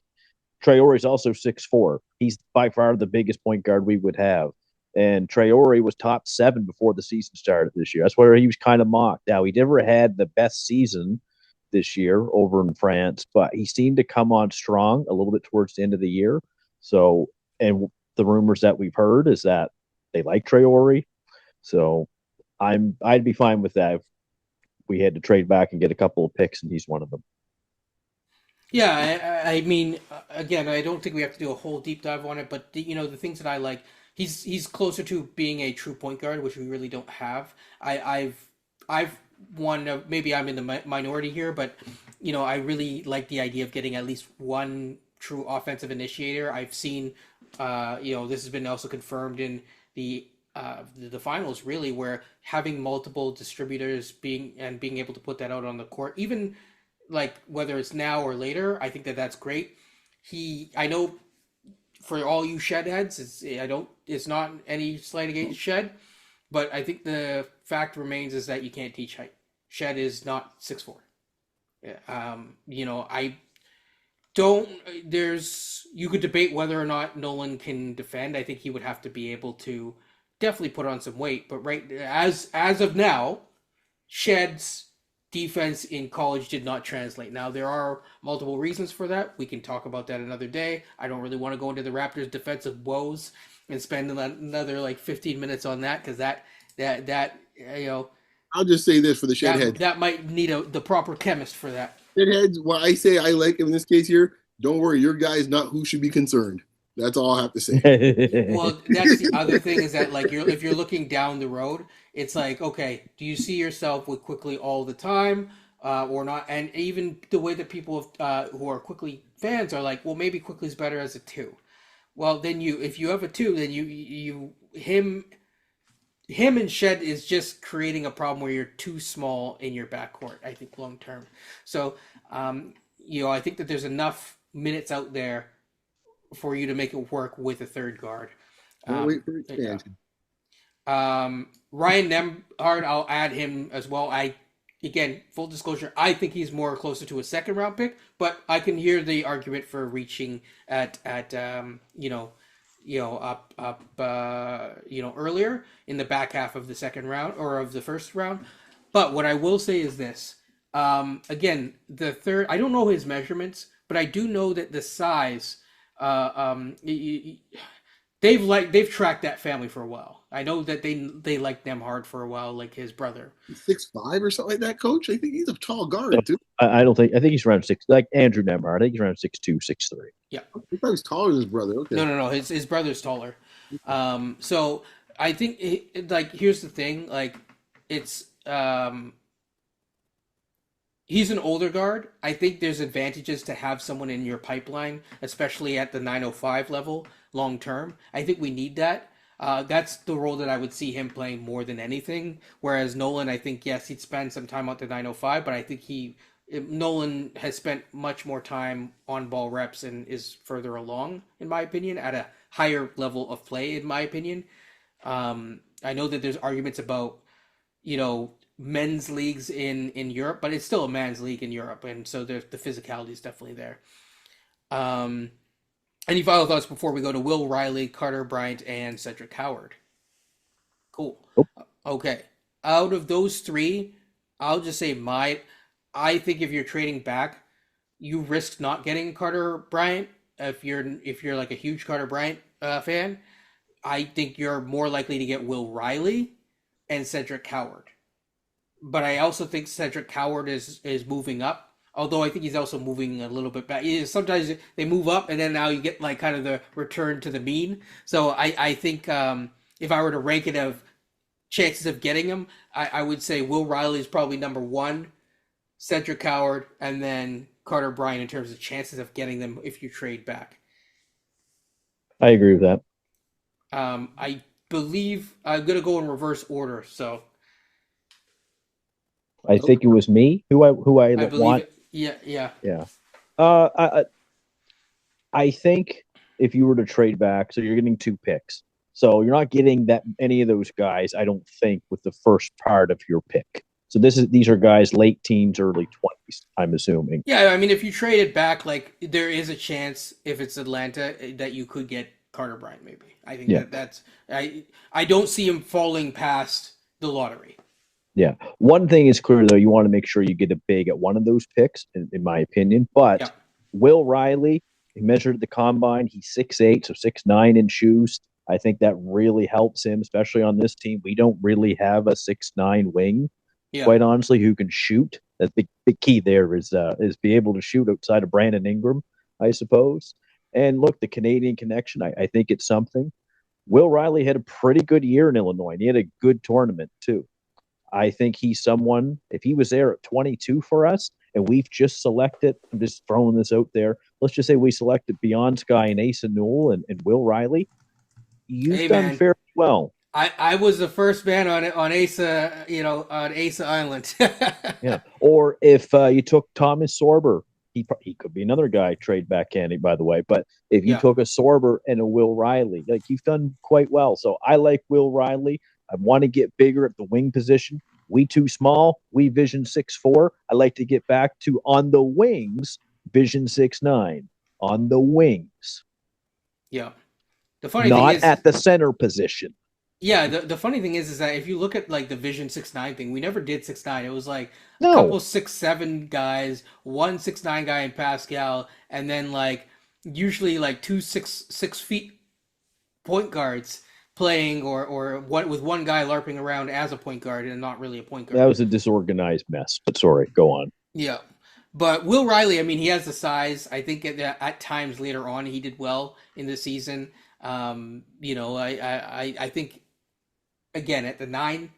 Traore is also 6'4". He's by far the biggest point guard we would have. And Traore was top 7 before the season started this year. That's where he was kind of mocked. Now, he never had the best season this year over in France, but he seemed to come on strong a little bit towards the end of the year. So, and the rumors that we've heard is that they like Traore. So I'd be fine with that if we had to trade back and get a couple of picks, and he's one of them. Yeah, I mean, again, I don't think we have to do a whole deep dive on it, but the things that I like, he's closer to being a true point guard, which we really don't have. I've one, maybe I'm in the minority here, but I really like the idea of getting at least one true offensive initiator. I've seen, this has been also confirmed in the finals, really, where having multiple distributors being able to put that out on the court, even like whether it's now or later, I think that's great. I know for all you Shed heads, it's not any slight against Shed, but I think the fact remains is that you can't teach height. Shed is not 6'4". I don't. You could debate whether or not Nolan can defend. I think he would have to be able to definitely put on some weight. But right as of now, Shed's defense in college did not translate. Now, there are multiple reasons for that. We can talk about that another day. I don't really want to go into the Raptors' defensive woes and spend another like 15 minutes on that, because that I'll just say this for the Shed heads. That might need the proper chemist for that. Shed heads, what I say I like him in this case here, don't worry, your guy is not who should be concerned. That's all I have to say. Well, that's the other thing, is that like if you're looking down the road, it's like, okay, do you see yourself with Quickly all the time or not? And even the way that people who are Quickly fans are like, well, maybe Quickly's better as a 2. Well, then if you have a 2, then him and Shed is just creating a problem where you're too small in your backcourt, I think, long term. So, I think that there's enough minutes out there for you to make it work with a third guard. Wait for expansion. Ryan Nembhard, I'll add him as well. Again, full disclosure, I think he's more closer to a second round pick, but I can hear the argument for reaching at earlier in the back half of the second round or of the first round. But what I will say is this. Again, the third, I don't know his measurements, but I do know that the size, they've tracked that family for a while. I know that they liked Nembhard for a while, like his brother. 6'5" or something like that, coach. I think he's a tall guard too. I don't think. I think he's around six, like Andrew Nembhard. I think he's around 6'2", 6'3". Yeah. I thought he was taller than his brother. Okay. No. His brother's taller. So I think like here's the thing, like it's he's an older guard. I think there's advantages to have someone in your pipeline, especially at the 905 level long term. I think we need that. That's the role that I would see him playing more than anything. Whereas Nolan, I think, yes, he'd spend some time out the 905, but I think Nolan has spent much more time on ball reps and is further along, in my opinion, at a higher level of play, in my opinion. I know that there's arguments about, men's leagues in Europe, but it's still a man's league in Europe, and so the physicality is definitely there. Any final thoughts before we go to Will Riley, Carter Bryant, and Cedric Howard? Cool. Nope. Okay. Out of those three, I'll just say I think if you're trading back, you risk not getting Carter Bryant. If you're like a huge Carter Bryant fan, I think you're more likely to get Will Riley and Cedric Howard. But I also think Cedric Howard is moving up. Although I think he's also moving a little bit back. Sometimes they move up, and then now you get like kind of the return to the mean. So I think if I were to rank it of chances of getting him, I would say Will Riley is probably number one, Cedric Howard, and then Carter Bryant in terms of chances of getting them if you trade back. I agree with that. I believe I'm gonna go in reverse order. So I think it was me who I want. Yeah. I think if you were to trade back, so you're getting 2 picks. So you're not getting that any of those guys, I don't think, with the first part of your pick. So these are guys late teens, early 20s, I'm assuming. Yeah, I mean, if you traded back, like there is a chance if it's Atlanta that you could get Carter Bryant. Maybe I think that's I don't see him falling past the lottery. Yeah. One thing is clear, though. You want to make sure you get a big at one of those picks, in my opinion. But Will Riley, he measured at the combine. He's 6'8", so 6'9" in shoes. I think that really helps him, especially on this team. We don't really have a 6'9" wing, quite honestly, who can shoot. That's the key there is be able to shoot outside of Brandon Ingram, I suppose. And look, the Canadian connection, I think it's something. Will Riley had a pretty good year in Illinois, and he had a good tournament, too. I think he's someone, if he was there at 22 for us, and we've just selected, I'm just throwing this out there, let's just say we selected Beyond Sky and Asa Newell and Will Riley, you've done fairly well. I was the first man on Asa, on Asa Island. Yeah. Or if you took Thomas Sorber, he could be another guy trade back handy, by the way. But if you took a Sorber and a Will Riley, like you've done quite well. So I like Will Riley. I want to get bigger at the wing position. We too small. We vision 6'4". I like to get back to on the wings, vision 6'9". On the wings. Yeah. The funny thing is, not at the center position. Yeah, the funny thing is that if you look at like the Vision 6'9" thing, we never did 6'9". It was like a couple 6'7" guys, one 6'9" guy in Pascal, and then like usually like 2 6 feet point guards playing or what with one guy larping around as a point guard and not really a point guard. That was a disorganized mess, but sorry, go on. Yeah. But Will Riley, I mean, he has the size. I think at times later on he did well in the season. I think again at the 9,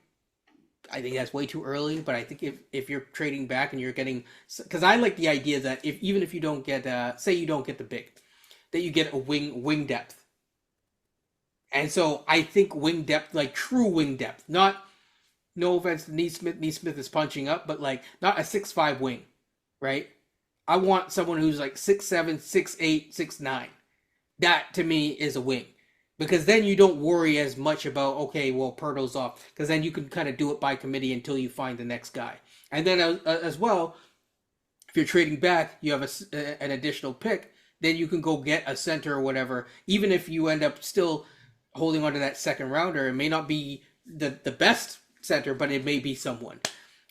I think that's way too early. But I think if you're trading back and you're getting, because I like the idea that even if you don't get, say you don't get the big, that you get a wing depth. And so I think wing depth, like true wing depth, no offense to Neesmith is punching up, but like not a 6'5" wing, right? I want someone who's like 6'7", 6'8", 6'9". That to me is a wing, because then you don't worry as much about, okay, well, Poeltl's off, because then you can kind of do it by committee until you find the next guy. And then as well, if you're trading back, you have an additional pick, then you can go get a center or whatever, even if you end up still holding on to that second rounder. It may not be the best center, but it may be someone,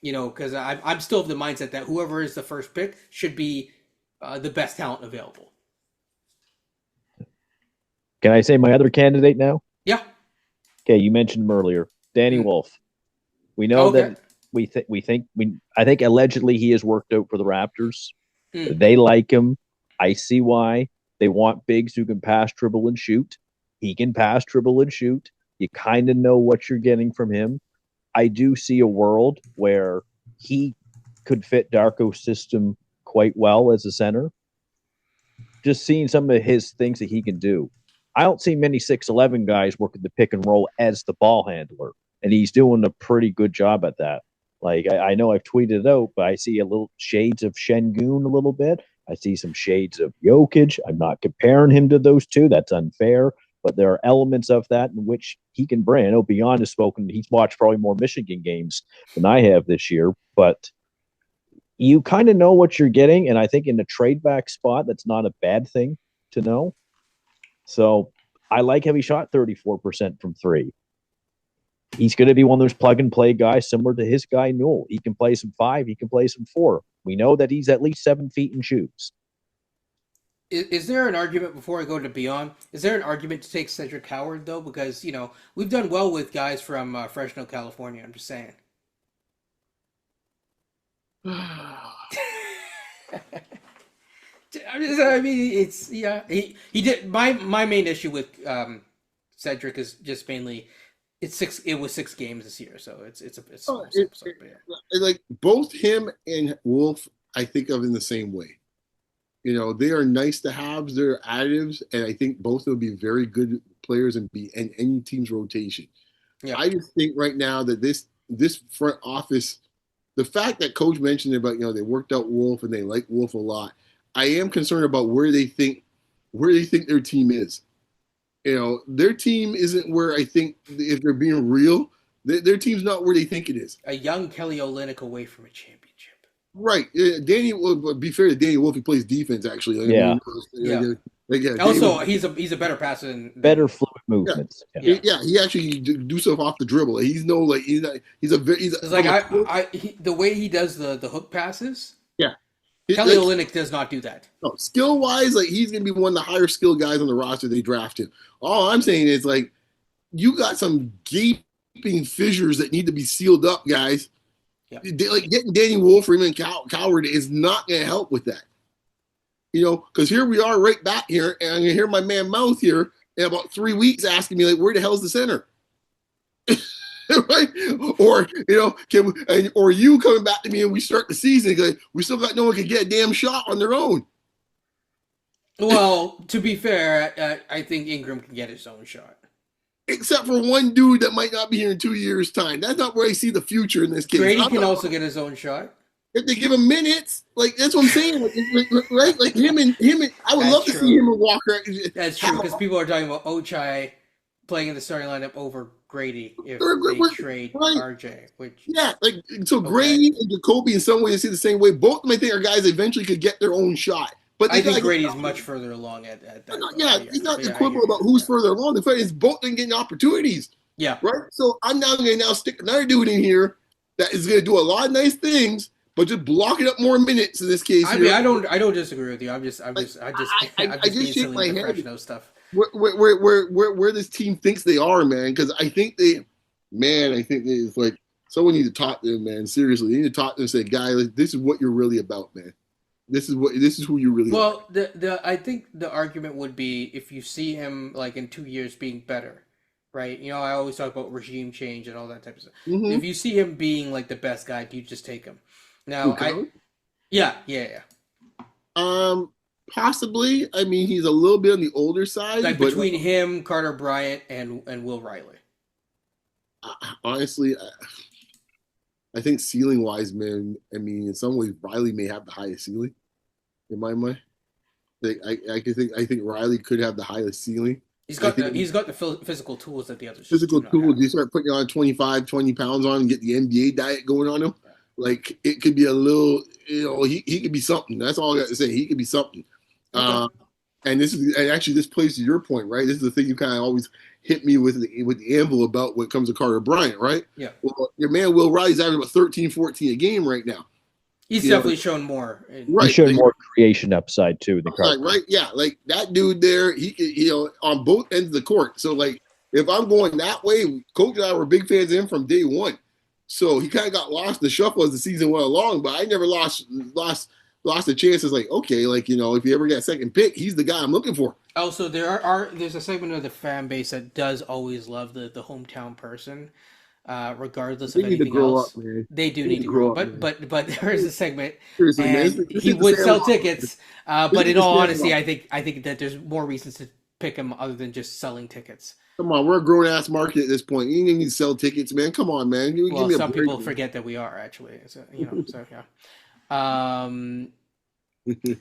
because I'm still of the mindset that whoever is the first pick should be the best talent available. Can I say my other candidate now? Yeah. Okay, you mentioned him earlier, Danny Wolf. We know that I think allegedly he has worked out for the Raptors. They like him. I see why. They want bigs who can pass, dribble, and shoot. He can pass, dribble, and shoot. You kind of know what you're getting from him. I do see a world where he could fit Darko's system quite well as a center. Just seeing some of his things that he can do. I don't see many 6'11 guys working the pick and roll as the ball handler, and he's doing a pretty good job at that. Like, I know I've tweeted it out, but I see a little shades of Şengün a little bit. I see some shades of Jokic. I'm not comparing him to those two. That's unfair. But there are elements of that in which he can bring. I know Beyond has spoken. He's watched probably more Michigan games than I have this year. But you kind of know what you're getting. And I think in the trade back spot, that's not a bad thing to know. So I like how he shot 34% from three. He's going to be one of those plug and play guys similar to his guy, Newell. He can play some 5. He can play some 4. We know that he's at least 7 feet in shoes. Is there an argument, before I go to Beyond, is there an argument to take Cedric Howard, though? Because, we've done well with guys from Fresno, California. I'm just saying. I mean, it's, yeah. He did. My main issue with Cedric is just mainly it was 6 games this year, so it's like both him and Wolf, I think of in the same way. They are nice to haves, they're additives, and I think both will be very good players and be in any team's rotation. Yeah. I just think right now that this front office, the fact that Coach mentioned about they worked out Wolf and they like Wolf a lot, I am concerned about where they think their team is. Their team isn't where I think, if they're being real, their team's not where they think it is. A young Kelly Olynyk away from a championship. Right. Danny, well, be fair to Danny Wolf, he plays defense, actually. Also, he's a better passer than better fluid movements. Yeah, he actually do stuff off the dribble. He's the way he does the hook passes. Yeah. Kelly Olynyk does not do that. No, skill-wise, he's going to be one of the higher skill guys on the roster they draft him. All I'm saying is, you got some gaping fissures that need to be sealed up, guys. Yeah. Getting Danny Wolf or even Coward is not going to help with that. Because here we are right back here, and I'm going to hear my man Mouth here in about 3 weeks asking me, where the hell's the center? Right? Or, or you coming back to me and we start the season, we still got no one can get a damn shot on their own. Well, to be fair, I think Ingram can get his own shot. Except for one dude that might not be here in 2 years' time. That's not where I see the future in this case. Grady can also get his own shot. If they give him minutes, that's what I'm saying. Right? Him and I would love to see him and Walker. That's true, because people are talking about Ochai playing in the starting lineup over Grady if they trade RJ. Grady and Jacoby in some ways see the same way. Both of them, I think, are guys that eventually could get their own shot. But I think Grady's much further along at that. It's not the equivalent about who's further along. The fact is both didn't get opportunities. Yeah. Right? So I'm now going to stick another dude in here that is going to do a lot of nice things, but just blocking up more minutes in this case. I mean, I don't disagree with you. I just shake my head. Stuff. Where this team thinks they are, man, because I think it's someone needs to talk to them, man. Seriously, they need to talk to them and say, guys, this is what you're really about, man. This is who you really are. Well, I think the argument would be if you see him in 2 years being better, right? I always talk about regime change and all that type of stuff. Mm-hmm. If you see him being the best guy, do you just take him? Now, yeah. Possibly. I mean, he's a little bit on the older side. But between him, Carter Bryant, and Will Riley. Honestly, I think ceiling-wise, man, I mean, in some ways, Riley may have the highest ceiling, in my mind. I think Riley could have the highest ceiling. He's got the physical tools that the others physical tools. You start putting on 25, 20 pounds on and get the NBA diet going on him. It could be a little, he could be something. That's all I got to say. He could be something. Okay. And this plays to your point, right? This is the thing you kind of always hit me with the anvil about when it comes to Carter Bryant, right? Yeah. Well, your man Will Riley's averaging about 13, 14 a game right now. He's You know, definitely shown more. right. He's shown Like, more creation upside too than like, Carter. right, yeah, like that dude there, he could, on both ends of the court. So like, if I'm going that way, Coach and I were big fans of him from day one. So he kind of got lost in the shuffle as the season went along, but I never lost the chances. Like, okay, like if you ever get a second pick, he's the guy I'm looking for. Also, there's a segment of the fan base that does always love the hometown person, regardless They of need to anything grow else. up, man. They do need to grow up, but there is a segment, Seriously, man. and This he is the would Sam sell Roberts. tickets. This But is in the all Sam honesty, Roberts. I think that there's more reasons to pick him other than just selling tickets. Come on, we're a grown ass market at this point. You need to sell tickets, man. Come on, man. Give Well, me a some break, people man. forget that we are actually, so so yeah.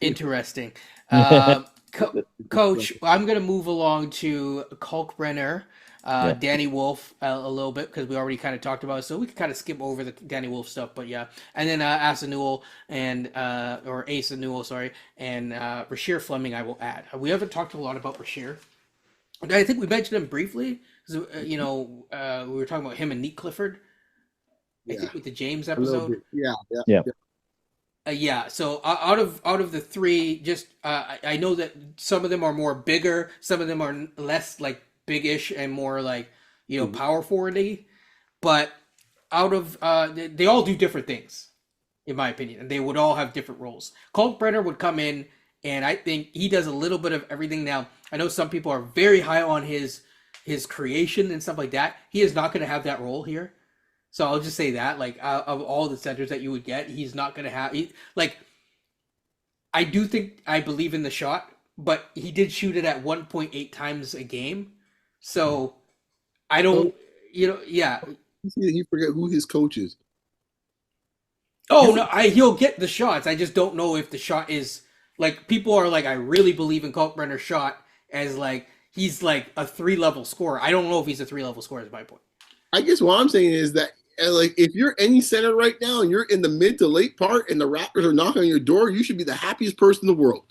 Interesting. Coach, I'm going to move along to Kalkbrenner, Danny Wolf a little bit because we already kind of talked about it, so we can kind of skip over the Danny Wolf stuff, but yeah. And then Asa Newell or Asa Newell, sorry, and Rasheer Fleming I will add. We haven't talked a lot about Rasheer. I think we mentioned him briefly because, we were talking about him and Neat Clifford. I think with the James episode. Yeah. So out of the three, just I know that some of them are more bigger, some of them are less like big-ish and more like power forwardy, but out of they all do different things, in my opinion, and they would all have different roles. Kalkbrenner would come in, and I think he does a little bit of everything. Now I know some people are very high on his creation and stuff like that. He is not going to have that role here. So I'll just say that, like, of all the centers that you would get, he's not going to have... I believe in the shot, but he did shoot it at 1.8 times a game. So I don't... yeah. He forget who his coach is. Oh, no, he'll get the shots. I just don't know if the shot is... Like, people are like, I really believe in Kalkbrenner's shot as, like, he's, like, a 3-level scorer. I don't know if he's a 3-level scorer, is my point. I guess what I'm saying is that, like, if you're any center right now and you're in the mid to late part and the Raptors are knocking on your door, you should be the happiest person in the world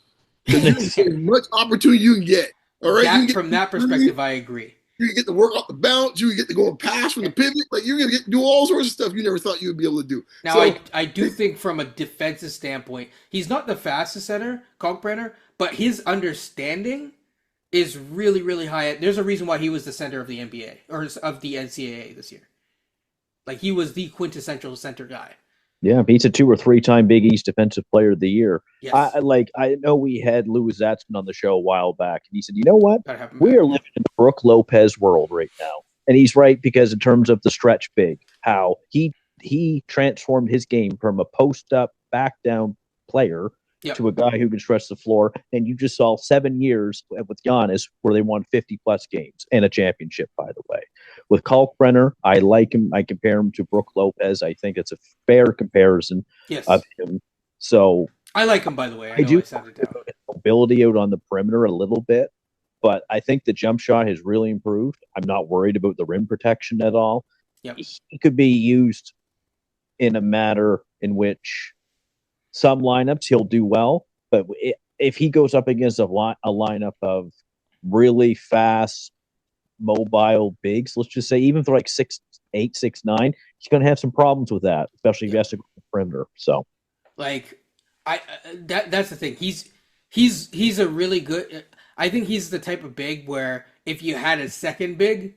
because you can get as much opportunity you can get. All right, From that perspective, I agree. You can get to work off the bounce. You can get to go and pass from the pivot. Like you're gonna get to do all sorts of stuff you never thought you would be able to do. Now, so, I do think from a defensive standpoint, he's not the fastest center, Kalkbrenner, but his understanding is really, really high. There's a reason why he was the center of the NBA or of the NCAA this year. Like, he was the quintessential center guy. Yeah, he's a 2 or 3-time Big East Defensive Player of the Year. Yes. I know we had Louis Zatzman on the show a while back, and he said, you know what? We are living in the Brooke Lopez world right now. And he's right, because in terms of the stretch big, how he transformed his game from a post-up, back-down player to a guy who can stretch the floor. And you just saw 7 years with Giannis where they won 50-plus games and a championship, by the way. With Kalkbrenner, I like him. I compare him to Brooke Lopez. I think it's a fair comparison of him. So I like him, by the way. I do mobility out on the perimeter a little bit, but I think the jump shot has really improved. I'm not worried about the rim protection at all. Yep. He could be used in a matter in which some lineups he'll do well, but if he goes up against a lineup of really fast, mobile bigs, let's just say, even if they're like 6'8", 6'9", he's going to have some problems with that, especially if he has to go to the perimeter. So, like, that's the thing. He's a really good. I think he's the type of big where if you had a second big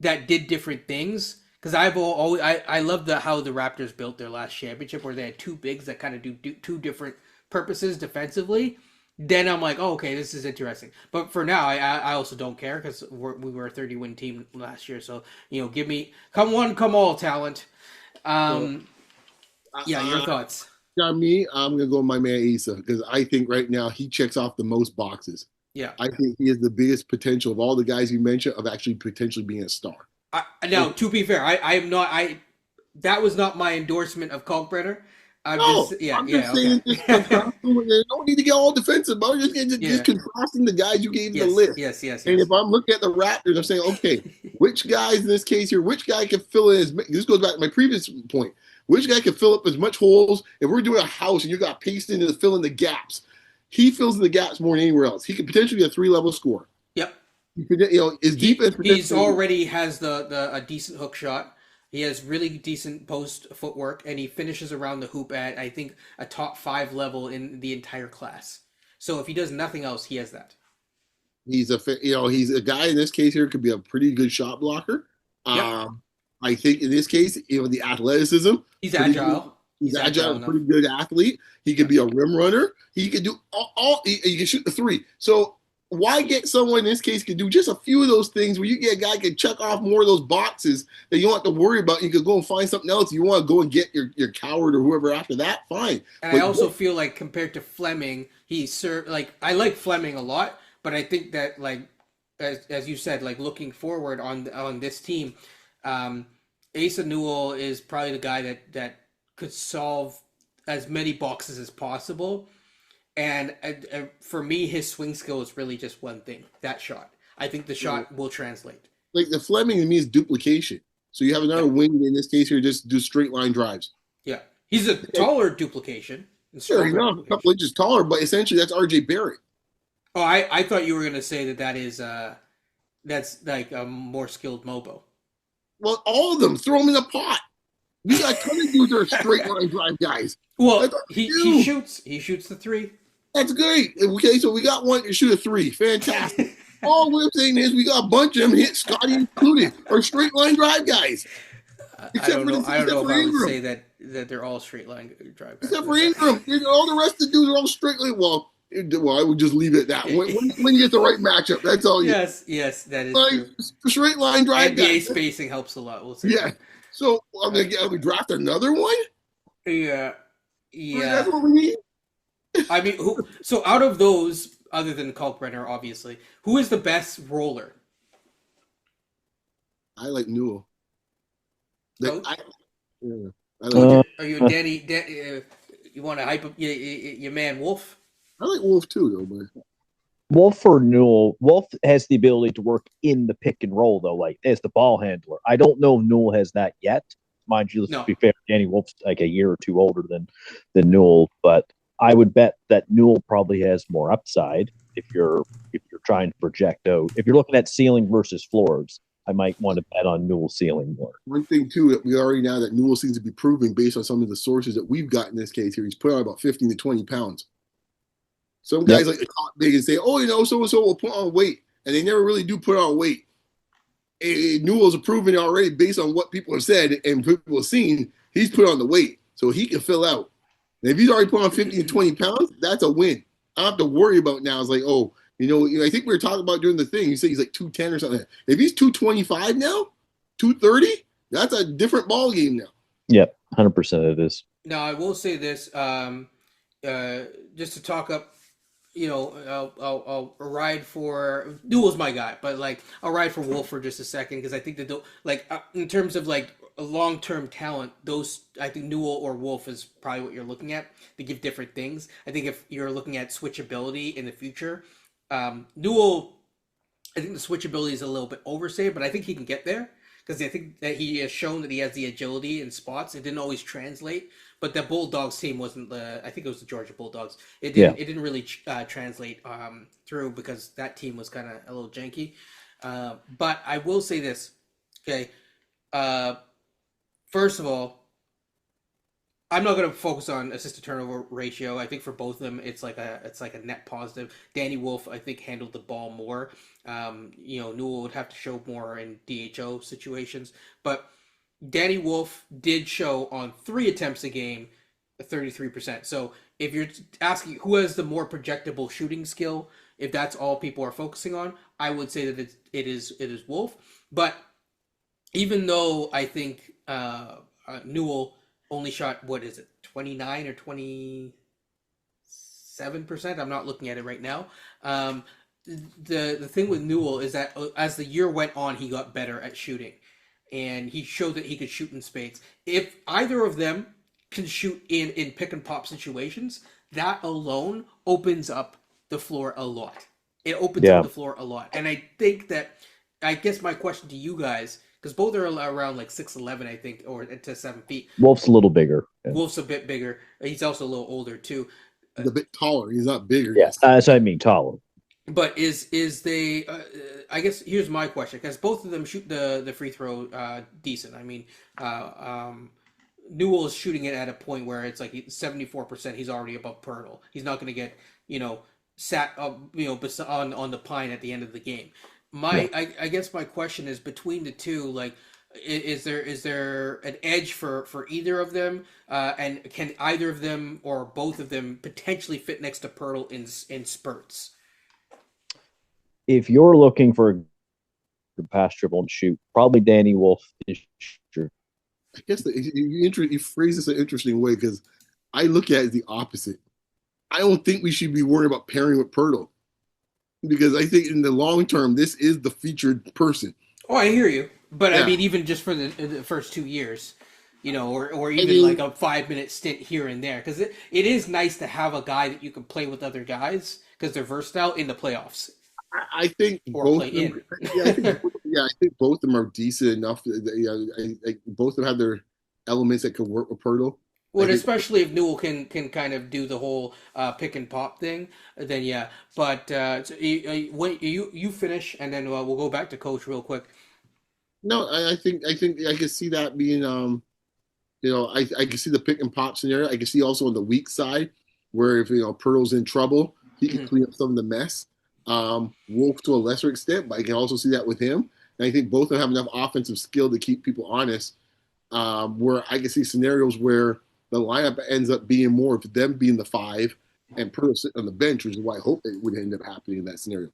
that did different things. Because I love how the Raptors built their last championship, where they had two bigs that kind of do two different purposes defensively. Then I'm like, oh, okay, this is interesting. But for now, I also don't care because we were a 30-win team last year. So give me come one, come all talent. Your thoughts? Me, I'm gonna go with my man Asa because I think right now he checks off the most boxes. Yeah, I think he has the biggest potential of all the guys you mentioned of actually potentially being a star. Now, to be fair, I am not. That was not my endorsement of Kalkbrenner. I'm just saying, they don't need to get all defensive, but just contrasting the guys you gave the list. Yes. And if I'm looking at the Raptors, I'm saying, okay, which guys in this case here, which guy can fill in this goes back to my previous point. Which guy can fill up as much holes? If we're doing a house and you got Payson to fill in the gaps, he fills in the gaps more than anywhere else. He could potentially be a 3-level scorer. Yep. His defense. He's already has a decent hook shot. He has really decent post footwork, and he finishes around the hoop at, I think, a top 5 level in the entire class. So if he does nothing else, he has that. He's he's a guy in this case here could be a pretty good shot blocker. Yep. I think in this case, the athleticism. He's agile. He's agile, pretty good athlete. He could be a rim runner. He could do he can shoot the three. So why get someone in this case could do just a few of those things where you get a guy can check off more of those boxes that you don't have to worry about. You could go and find something else. You want to go and get your coward or whoever after that, fine. And I also feel like compared to Fleming, I like Fleming a lot, but I think that as you said, like looking forward on this team, Asa Newell is probably the guy that could solve as many boxes as possible. And for me, his swing skill is really just one thing, that shot. I think the shot will translate. Like the Fleming to me is duplication. So you have another wing in this case here, just do straight line drives. Yeah. He's a taller duplication. Sure, he's not a couple inches taller, but essentially that's RJ Barrett. Oh, I thought you were going to say that is that's like a more skilled Mobo. Well, all of them, throw them in a pot. We got a ton of dudes that are straight line drive guys. Well, he shoots the three. That's great. Okay, so we got one to shoot a three. Fantastic. All we're saying is we got a bunch of them hit, Scotty included, are straight line drive guys. I don't know if I would say that they're all straight line drive guys. Except for Ingram. All the rest of the dudes are all straight line. Well, I would just leave it at that. When you get the right matchup, that's all you Yes, that is true. Straight line drive NBA spacing helps a lot. We'll see. Yeah. So are we draft another one? Yeah. That's what we need. I mean, so out of those, other than Kalkbrenner, obviously, who is the best roller? I like Newell. Are you a Danny? You want to hype up your man Wolf? I like Wolf too, though, but Wolf or Newell. Wolf has the ability to work in the pick and roll, though, like as the ball handler. I don't know if Newell has that yet. Mind you, let's be fair, Danny Wolf's like a year or two older than Newell, but I would bet that Newell probably has more upside if you're trying to project out. If you're looking at ceiling versus floors, I might want to bet on Newell ceiling more. One thing too that we already know that Newell seems to be proving based on some of the sources that we've got in this case here, he's put on about 15 to 20 pounds. Some guys like to talk big and say, "Oh, so and so will put on weight," and they never really do put on weight. Newell's proven already based on what people have said and people have seen. He's put on the weight, so he can fill out. And if he's already put on 15 to 20 pounds, that's a win. I don't have to worry about now. It's like, I think we were talking about doing the thing. You say he's like 210 or something. If he's 225 now, 230, that's a different ball game now. Yep, 100% it is. Now I will say this, just to talk up. I'll ride for Newell's my guy, but I'll ride for Wolf for just a second because I think that in terms of a long-term talent, I think Newell or Wolf is probably what you're looking at. They give different things. I think if you're looking at switchability in the future, Newell, I think the switchability is a little bit overstated, but I think he can get there because I think that he has shown that he has the agility in spots. It didn't always translate. But the Bulldogs team wasn't I think it was the Georgia Bulldogs. It didn't really translate through because that team was kind of a little janky. But I will say this, okay? First of all, I'm not going to focus on assist to turnover ratio. I think for both of them, it's like a net positive. Danny Wolf, I think, handled the ball more. Newell would have to show more in DHO situations, but Danny Wolf did show on 3 attempts a game, 33%. So if you're asking who has the more projectable shooting skill, if that's all people are focusing on, I would say that it is Wolf. But even though I think Newell only shot 29 or 27%. I'm not looking at it right now. The thing with Newell is that as the year went on, he got better at shooting. And he showed that he could shoot in spades. If either of them can shoot in pick and pop situations, that alone opens up the floor a lot. It opens up the floor a lot. And I think I guess my question to you guys, because both are around 6'11", I think, or to 7 feet. Wolf's a little bigger. Yeah. Wolf's a bit bigger. He's also a little older too. He's a bit taller. He's not bigger. Yes, that's what I mean, taller. But is they? I guess here's my question, because both of them shoot the free throw decent. I mean, uh, um, Newell is shooting it at a point where it's like 74%. He's already above Poeltl. He's not going to get sat up on the pine at the end of the game. Yeah. I guess my question is, between the two, like, is there an edge for either of them? And can either of them or both of them potentially fit next to Poeltl in spurts? If you're looking for a pass, dribble, and shoot, probably Danny Wolf is your. I guess you phrase this an interesting way because I look at it the opposite. I don't think we should be worried about pairing with Poeltl because I think in the long term, this is the featured person. Oh, I hear you, but I Yeah. mean, even just for the first 2 years, or I even mean, like a 5 minute stint here and there, because it is nice to have a guy that you can play with other guys because they're versatile in the playoffs I think or both play of them, in. I think both of them are decent enough. Both of them have their elements that could work with Poeltl. I Well, think especially if Newell can kind of do the whole pick and pop thing, then yeah. But so when you finish, and then we'll go back to coach real quick. no, I think I could see that being I can see the pick and pop scenario. I can see also on the weak side where if Pirtle's in trouble, he can Mhm. clean up some of the mess. Wolf to a lesser extent, but I can also see that with him. And I think both of them have enough offensive skill to keep people honest. Where I can see scenarios where the lineup ends up being more of them being the five and Pirtle sitting on the bench, which is why I hope it would end up happening in that scenario.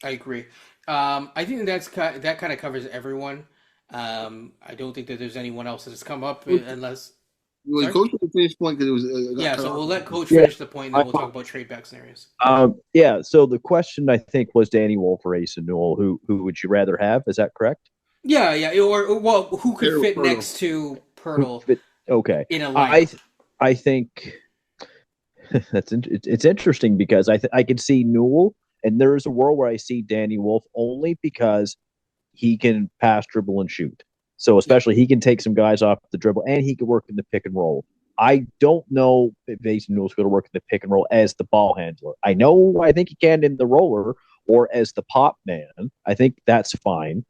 I agree. I think that kind of covers everyone. I don't think that there's anyone else that's come up unless. Well, Sorry. coach was the finish point because it was got Yeah, cut so off. we'll let coach Yeah. finish the point, and then we'll talk about trade back scenarios. Yeah. So the question I think was Danny Wolf or Ace and Newell. Who would you rather have? Is that correct? Yeah, yeah. Or well, who could There with fit Pirtle. next to Who Poeltl fit? Okay. in a I lineup? I think it's interesting because I could see Newell, and there's a world where I see Danny Wolf only because he can pass, dribble, and shoot. So Yeah, especially he can take some guys off the dribble, and he can work in the pick and roll. I don't know if Mason Newell's going to work in the pick and roll as the ball handler. I think he can in the roller or as the pop man. I think that's fine.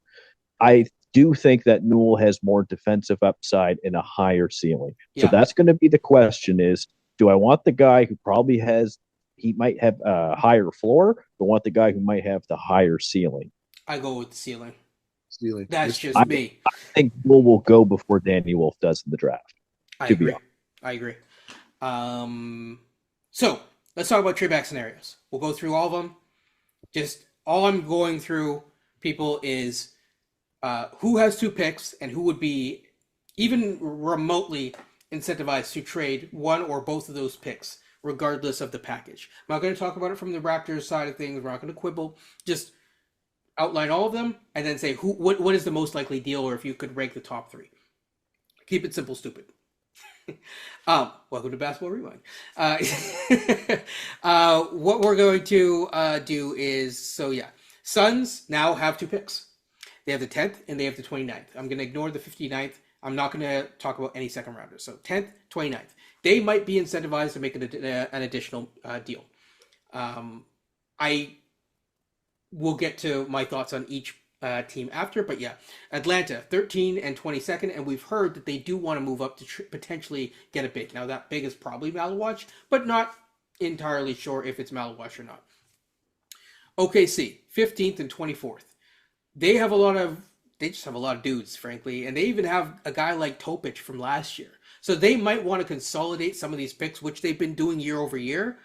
I do think that Newell has more defensive upside and a higher ceiling. So yeah. that's going to be the question is, do I want the guy who he might have a higher floor, or want the guy who might have the higher ceiling? I go with the ceiling. Stealing. That's Just just me. I think Newell will go before Danny Wolf does in the draft, I to be agree. honest. I agree. So let's talk about trade back scenarios. We'll go through all of them. Just all I'm going through, people, is who has two picks and who would be even remotely incentivized to trade one or both of those picks, regardless of the package. I'm not going to talk about it from the Raptors side of things. We're not going to quibble. Just outline all of them and then say what is the most likely deal, or if you could rank the top three. Keep it simple, stupid. Welcome to Basketball Rewind. Uh, what we're going to do is, so yeah, Suns now have two picks. They have the 10th and they have the 29th. I'm going to ignore the 59th. I'm not going to talk about any second rounders. So 10th, 29th. They might be incentivized to make an additional deal. I will get to my thoughts on each team after, but yeah, Atlanta 13 and 22nd, and we've heard that they do want to move up to potentially get a big. Now that big is probably Malawatch, but not entirely sure if it's Malawatch or not. OKC 15th and 24th. They just have a lot of dudes, frankly, and they even have a guy like Topic from last year. So they might want to consolidate some of these picks, which they've been doing year over year,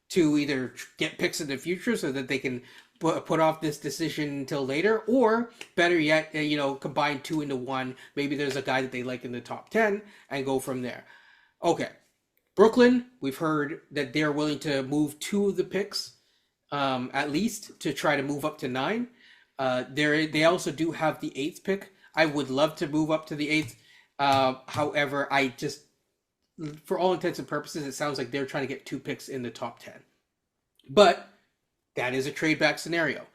to either get picks in the future so that they can put off this decision until later, or better yet, combine two into one. Maybe there's a guy that they like in the top 10 and go from there. Okay. Brooklyn, we've heard that they're willing to move two of the picks, at least, to try to move up to 9. They also do have the 8th pick. I would love to move up to the 8th. However, for all intents and purposes, it sounds like they're trying to get 2 picks in the top 10. But that is a trade back scenario.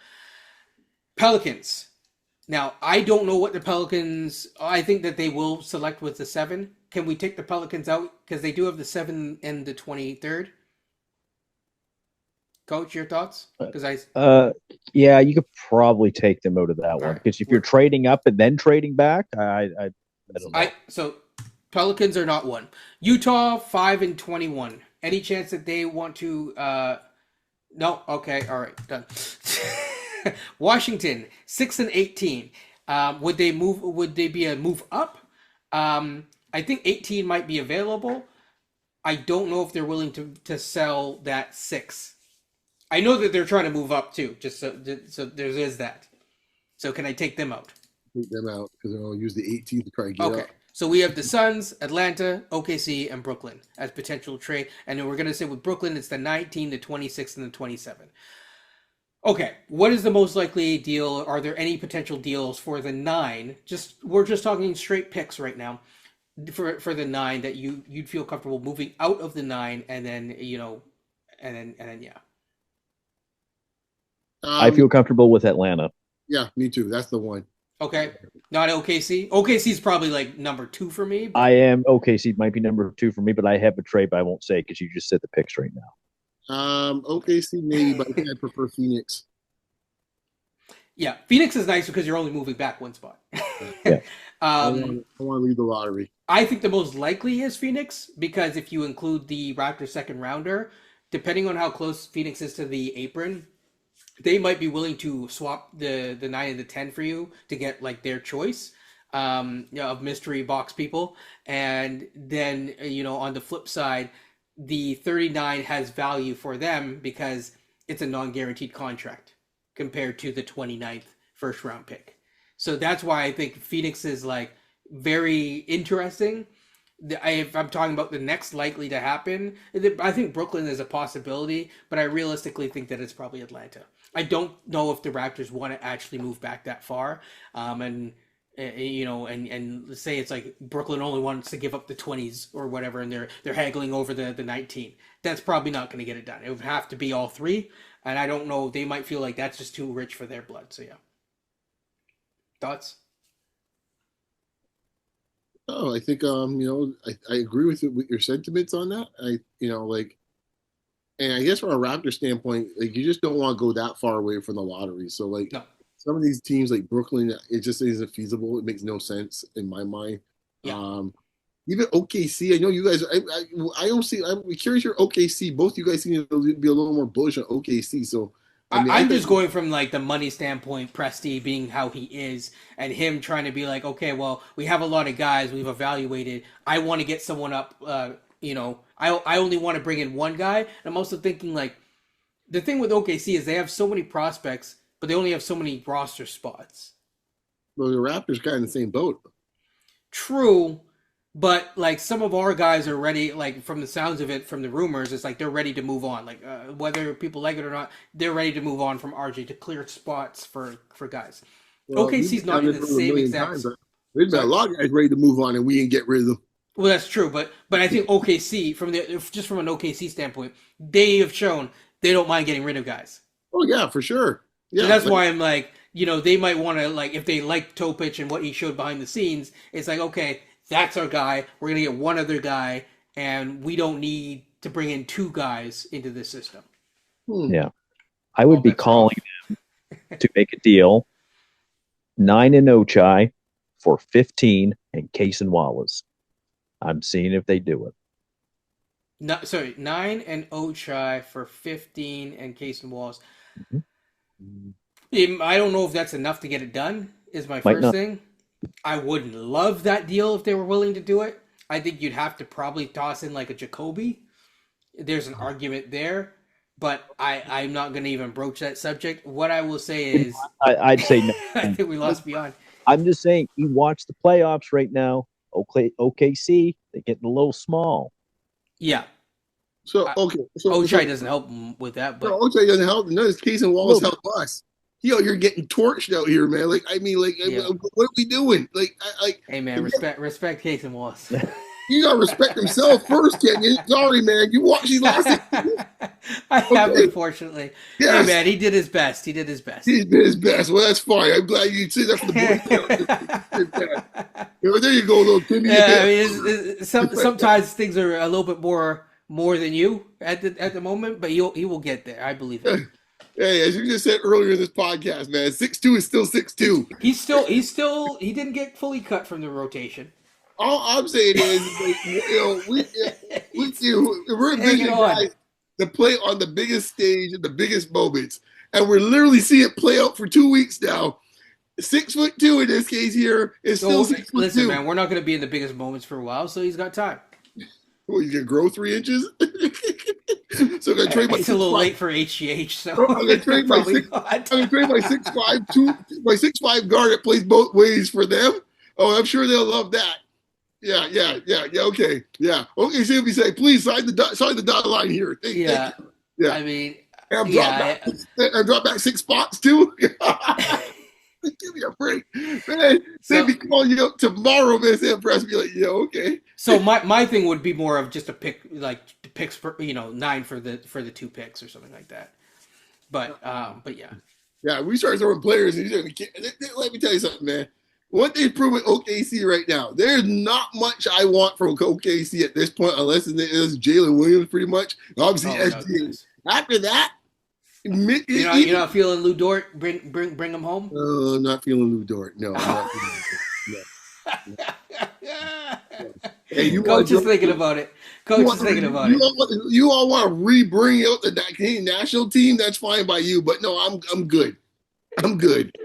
Pelicans. Now, I don't know what the Pelicans. I think that they will select with the 7. Can we take the Pelicans out because they do have the 7 and the 23rd? Coach, your thoughts? Because Yeah, you could probably take them out of that one right. because if you're trading up and then trading back, I don't know. So Pelicans are not one. Utah 5-21. Any chance that they want to? No. Okay. All right. Done. Washington 6-18. Would they move? Would they be a move up? I think 18 might be available. I don't know if they're willing to sell that 6. I know that they're trying to move up too. Just so there is that. So can I take them out? Take them out because I'll use the 18 to try to get up. So we have the Suns, Atlanta, OKC, and Brooklyn as potential trade. And then we're going to say with Brooklyn, it's the 19, the 26, and the 27. Okay, what is the most likely deal? Are there any potential deals for the 9? We're just talking straight picks right now. For the 9 that you'd feel comfortable moving out of the 9 and then and then yeah. I feel comfortable with Atlanta. Yeah, me too. That's the one. Okay, not OKC. OKC is probably like number 2 for me. I am OKC might be number 2 for me, but I have a trade, but I won't say because you just said the picks right now. OKC maybe, but I think I prefer Phoenix. Yeah, Phoenix is nice because you're only moving back one spot. Yeah. I want to leave the lottery. I think the most likely is Phoenix because if you include the Raptors second rounder, depending on how close Phoenix is to the apron, they might be willing to swap the 9 and the 10 for you to get like their choice of mystery box people. And then, on the flip side, the 39 has value for them because it's a non-guaranteed contract compared to the 29th first round pick. So that's why I think Phoenix is like very interesting. If I'm talking about the next likely to happen, I think Brooklyn is a possibility, but I realistically think that it's probably Atlanta. I don't know if the Raptors want to actually move back that far. And let's say it's like Brooklyn only wants to give up the 20s or whatever, and they're haggling over the 19. That's probably not going to get it done. It would have to be all 3, and I don't know. They might feel like that's just too rich for their blood. So yeah. Thoughts? Oh, I think I agree with your sentiments on that. And I guess from a Raptor standpoint, like you just don't want to go that far away from the lottery. So like some of these teams like Brooklyn, it just isn't feasible. It makes no sense in my mind. Yeah. Even OKC, I know you guys. I don't see. I'm curious. Your OKC, both you guys seem to be a little more bullish on OKC. So I'm just going from like the money standpoint, Presti being how he is, and him trying to be like, okay, well, we have a lot of guys we've evaluated. I want to get someone up. I only want to bring in one guy. And I'm also thinking like, the thing with OKC is they have so many prospects, but they only have so many roster spots. Well, the Raptors kind of in the same boat. True. But like some of our guys are ready, like from the sounds of it, from the rumors, it's like they're ready to move on. Like whether people like it or not, they're ready to move on from RJ to clear spots for guys. Well, OKC's not in the same exact. There's been a lot of guys ready to move on, and we didn't get rid of them. Well, that's true, but I think OKC from an OKC standpoint, they have shown they don't mind getting rid of guys. Oh yeah, for sure. Yeah, so that's why I'm like, they might want to like if they like Topic and what he showed behind the scenes, it's like okay. That's our guy. We're going to get one other guy, and we don't need to bring in 2 guys into this system. Yeah. I would be calling them to make a deal 9 and Ochai for 15 and Case and Wallace. I'm seeing if they do it. 9 and Ochai for 15 and Case and Wallace. Mm-hmm. I don't know if that's enough to get it done, is my first thing. I wouldn't love that deal if they were willing to do it. I think you'd have to probably toss in like a Jacoby. There's an argument there, but I'm not going to even broach that subject. What I will say is... I'd say no. I think we lost beyond. I'm just saying, you watch the playoffs right now, OKC, they're getting a little small. Yeah. So, okay. Ochai doesn't help them with that. But... No, Ochai doesn't help. No, it's Case and Wallace help us. You're getting torched out here, man. Like, I mean, like, what are we doing? Like, hey, man, respect Case and Wallace. You gotta respect himself first, Ken. Sorry, man. You watch these last. I have, unfortunately. Yes. Hey, man, he did his best. He did his best. Well, that's fine. I'm glad you say that for the boys. There you go, little Timmy. Yeah, I mean, sometimes things are a little bit more more than you at the moment, but he will get there. I believe it. Hey, as you just said earlier in this podcast, man, 6'2" is still 6'2". He didn't get fully cut from the rotation. All I'm saying is, like, we're Hanging envisioning on. guys to play on the biggest stage and the biggest moments, and we're literally seeing it play out for 2 weeks now. 6'2" in this case here is still So 6'2". listen, man, we're not going to be in the biggest moments for a while, so he's got time. Well, you can grow 3 inches. So I'm gonna trade my It's a little 6'5". late for HGH, so I'm gonna trade my probably six. not. I'm gonna trade my 6'5" guard that plays both ways for them. Oh, I'm sure they'll love that. Yeah. Okay, yeah. Okay, so we say, please sign the dotted line here. Thank Yeah, you. Yeah. I mean, And I'm yeah, drop back 6 spots too. Give me a break, man. So- They'd be calling you up tomorrow, man. Sam Press be like, yeah, okay. So my thing would be more of just a pick, like picks for 9 for the 2 picks or something like that. But yeah, Yeah, we start throwing players, and let me tell you something, man. What they prove with OKC right now, there's not much I want from OKC at this point, unless it is Jalen Williams, pretty much. Obviously, Oh, no, SGA. goodness. After that, you're not feeling Lou Dort. Bring him home. I'm not feeling Lou Dort. No, I'm not feeling Lou Dort. No. Hey, Coach is thinking about it. Coach is thinking about it. You all want to re-bring out the Canadian national team? That's fine by you, but no, I'm good. I'm good.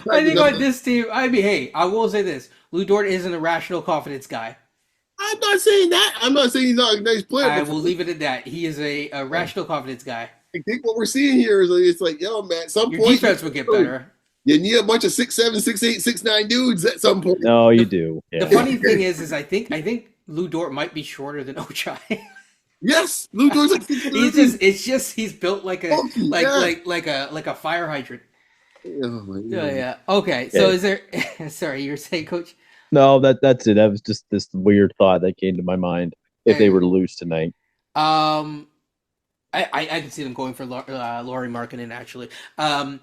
I think on this team, I mean, hey, I will say this: Lou Dort isn't a rational confidence guy. I'm not saying that. I'm not saying he's not a nice player. I will leave it at that. He is a rational confidence guy. I think what we're seeing here is it's like, yo, man, at some Your point defense would get better. you need a bunch of 6'7", 6'8", 6'9" dudes at some point. No, you do. Yeah. The funny thing is I think Lou Dort might be shorter than Ochai. Yes, Lou Dort's like 6'3". He's built like a Funky, like a fire hydrant. Oh my God. Yeah. Okay. So Yeah. is there? Sorry, you were saying, Coach? No, that's it. That was just this weird thought that came to my mind if they were to lose tonight. I can see them going for Lauri Markkanen actually. Other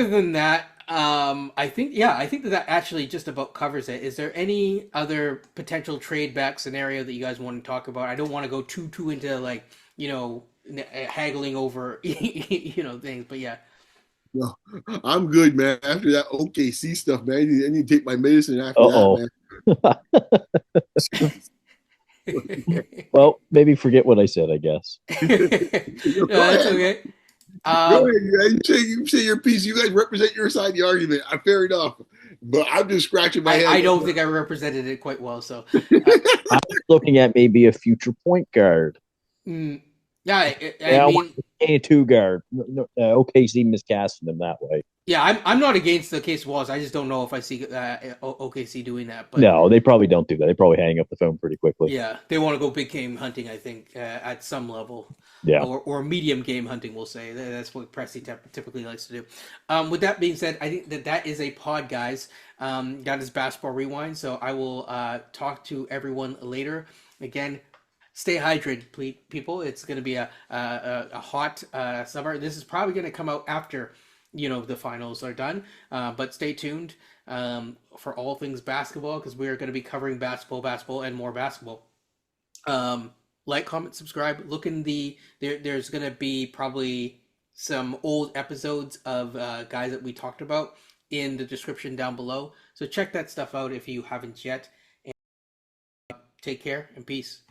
than that, I think that actually just about covers it. Is there any other potential trade back scenario that you guys want to talk about? I don't want to go too into like haggling over things, but yeah. No, I'm good, man. After that OKC stuff, man, I need to take my medicine after that, man. Well, maybe forget what I said, I guess. No, that's okay. Go ahead, you say your piece. You guys represent your side of the argument. Fair enough. But I'm just scratching my head. I don't think I represented it quite well. So I'm looking at maybe a future point guard. Yeah, I mean, a 2 guard. OKC miscasting them that way. Yeah, I'm not against the case Walls. I just don't know if I see OKC doing that. But no, they probably don't do that. They probably hang up the phone pretty quickly. Yeah, they want to go big game hunting, I think, at some level. Yeah. Or medium game hunting, we'll say. That's what Presti typically likes to do. With that being said, I think that is a pod, guys. That is Basketball Rewind. So I will talk to everyone later. Again, stay hydrated, people. It's going to be a hot summer. This is probably going to come out after the finals are done. But stay tuned for all things basketball, because we are going to be covering basketball, and more basketball. Like, comment, subscribe. Look in there's going to be probably some old episodes of guys that we talked about in the description down below. So check that stuff out if you haven't yet. And take care and peace.